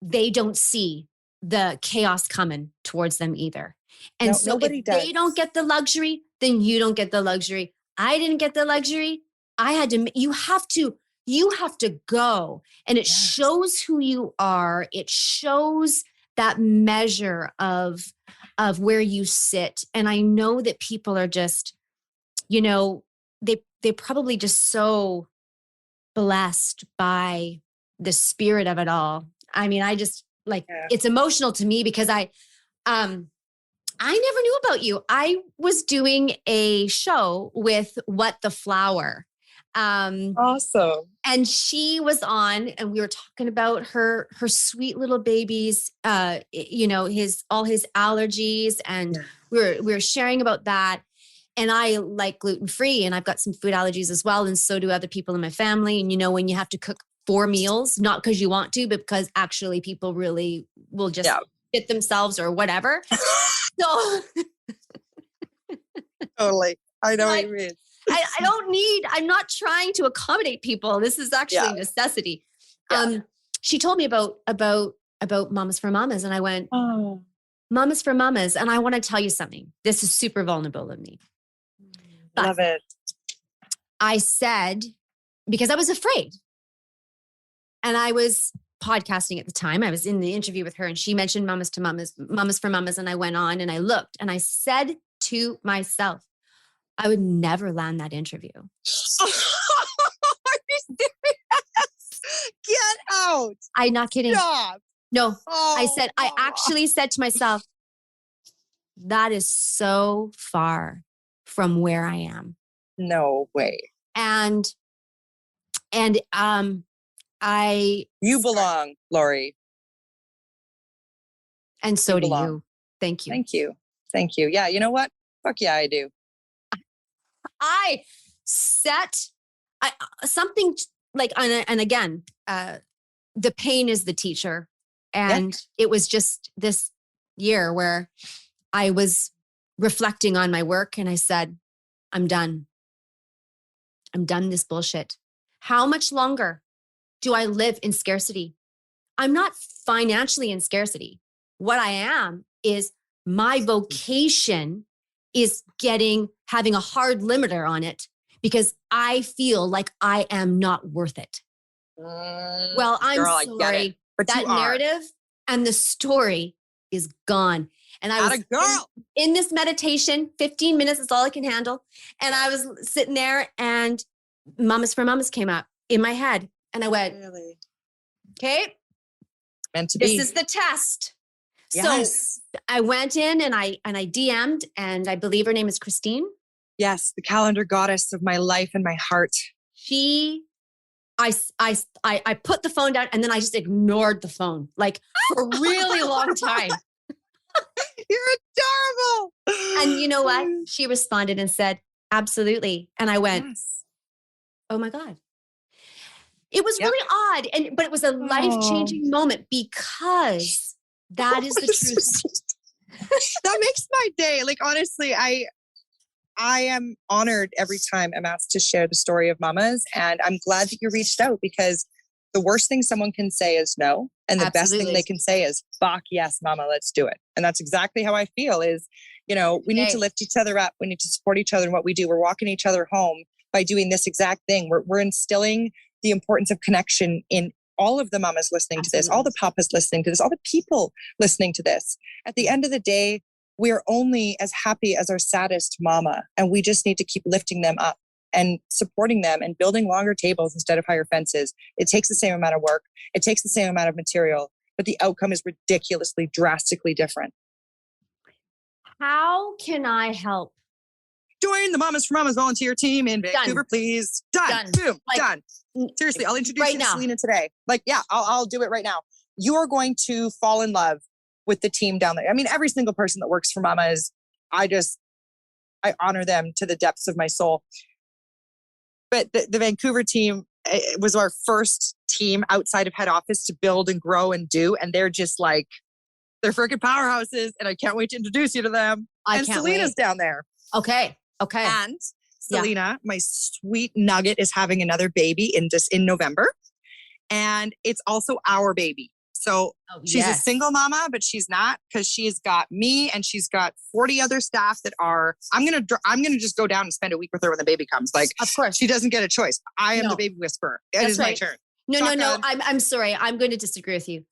they don't see the chaos coming towards them either. And so if they don't get the luxury, then you don't get the luxury. I didn't get the luxury. You have to go. And it shows who you are. It shows that measure of where you sit. And I know that people are just, they're probably just so blessed by the spirit of it all. I mean, I just it's emotional to me because I never knew about you. I was doing a show with What the Flower. Awesome. And she was on, and we were talking about her sweet little babies, all his allergies, and we were sharing about that. And I like gluten-free, and I've got some food allergies as well, and so do other people in my family. And when you have to cook 4 meals, not because you want to, but because actually people really will just fit themselves or whatever. So totally. I know what you mean. I'm not trying to accommodate people. This is actually a necessity. Yeah. She told me about Mamas for Mamas. And I went, Mamas for Mamas. And I want to tell you something. This is super vulnerable of me. But love it. I said, because I was afraid. And I was podcasting at the time. I was in the interview with her and she mentioned Mamas for Mamas. And I went on and I looked and I said to myself, I would never land that interview. Are you serious? Get out. I'm not kidding. Stop. No, I actually said to myself, that is so far from where I am. No way. And you belong, Lori. And so do you. Thank you. Thank you. Thank you. Yeah. You know what? Fuck yeah, I do. I set something like, and again, the pain is the teacher. And it was just this year where I was reflecting on my work and I said, I'm done. I'm done this bullshit. How much longer do I live in scarcity? I'm not financially in scarcity. What I am is my vocation is having a hard limiter on it because I feel like I am not worth it. Well, I'm sorry. But that narrative and the story is gone. And I was in this meditation, 15 minutes is all I can handle. And I was sitting there and Mamas for Mamas came up in my head. And I went, okay, meant to be. This is the test. Yes. So I went in and I DM'd, and I believe her name is Christine. Yes, the calendar goddess of my life and my heart. I put the phone down and then I just ignored the phone like for a really long time. You're adorable. And you know what? She responded and said, absolutely. And I went, oh my God. It was really odd. But it was a life-changing moment because that is the truth. That makes my day. Like, honestly, I am honored every time I'm asked to share the story of mamas. And I'm glad that you reached out because the worst thing someone can say is no. And the best thing they can say is, fuck yes, mama, let's do it. And that's exactly how I feel is, we need to lift each other up. We need to support each other in what we do. We're walking each other home by doing this exact thing. We're instilling the importance of connection in all of the mamas listening to this, all the papas listening to this, all the people listening to this. At the end of the day, we're only as happy as our saddest mama. And we just need to keep lifting them up and supporting them and building longer tables instead of higher fences. It takes the same amount of work. It takes the same amount of material, but the outcome is ridiculously, drastically different. How can I help? Join the Mamas for Mamas volunteer team in Vancouver, please. Done. Boom. Done. Seriously, I'll introduce you to Selena today. I'll do it right now. You are going to fall in love with the team down there. I mean, every single person that works for Mamas, I honor them to the depths of my soul. But the Vancouver team, it was our first team outside of head office to build and grow and do. And they're just like, they're freaking powerhouses. And I can't wait to introduce you to them. And Selena's down there. Okay. And Selena, my sweet nugget, is having another baby in November. And it's also our baby. So she's a single mama, but she's not because she's got me and she's got 40 other staff that are, I'm going to just go down and spend a week with her when the baby comes. Like, of course, she doesn't get a choice. I am the baby whisperer. It is my turn. No. I'm sorry. I'm going to disagree with you.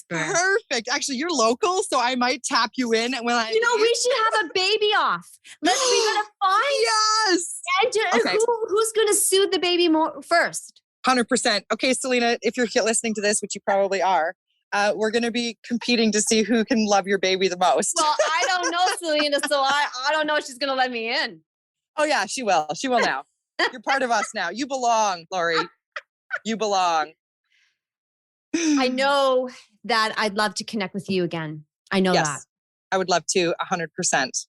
Perfect. Actually, you're local, so I might tap you in when I. We should have a baby off. We gotta find. Yes. And who's going to soothe the baby more first? 100%. Okay, Selena, if you're listening to this, which you probably are, we're going to be competing to see who can love your baby the most. Well, I don't know, Selena, so I don't know if she's going to let me in. Oh yeah, she will. She will now. You're part of us now. You belong, Lori. You belong. I know that I'd love to connect with you again. I know that. I would love to, 100%.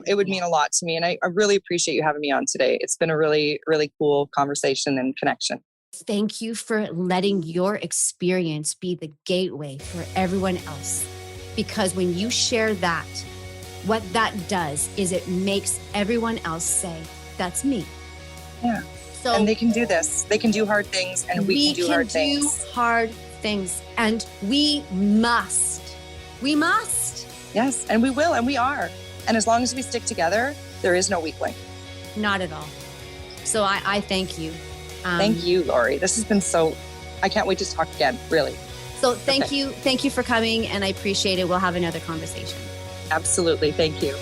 It would mean a lot to me. And I really appreciate you having me on today. It's been a really, really cool conversation and connection. Thank you for letting your experience be the gateway for everyone else. Because when you share that, what that does is it makes everyone else say, that's me. Yeah. So, and they can do this. They can do hard things, and we can do hard things. And we must. We must. Yes, and we will, and we are. And as long as we stick together, there is no weak link. Not at all. So I thank you. Thank you, Lori. This has been I can't wait to talk again, really. So thank you. Thank you for coming, and I appreciate it. We'll have another conversation. Absolutely. Thank you.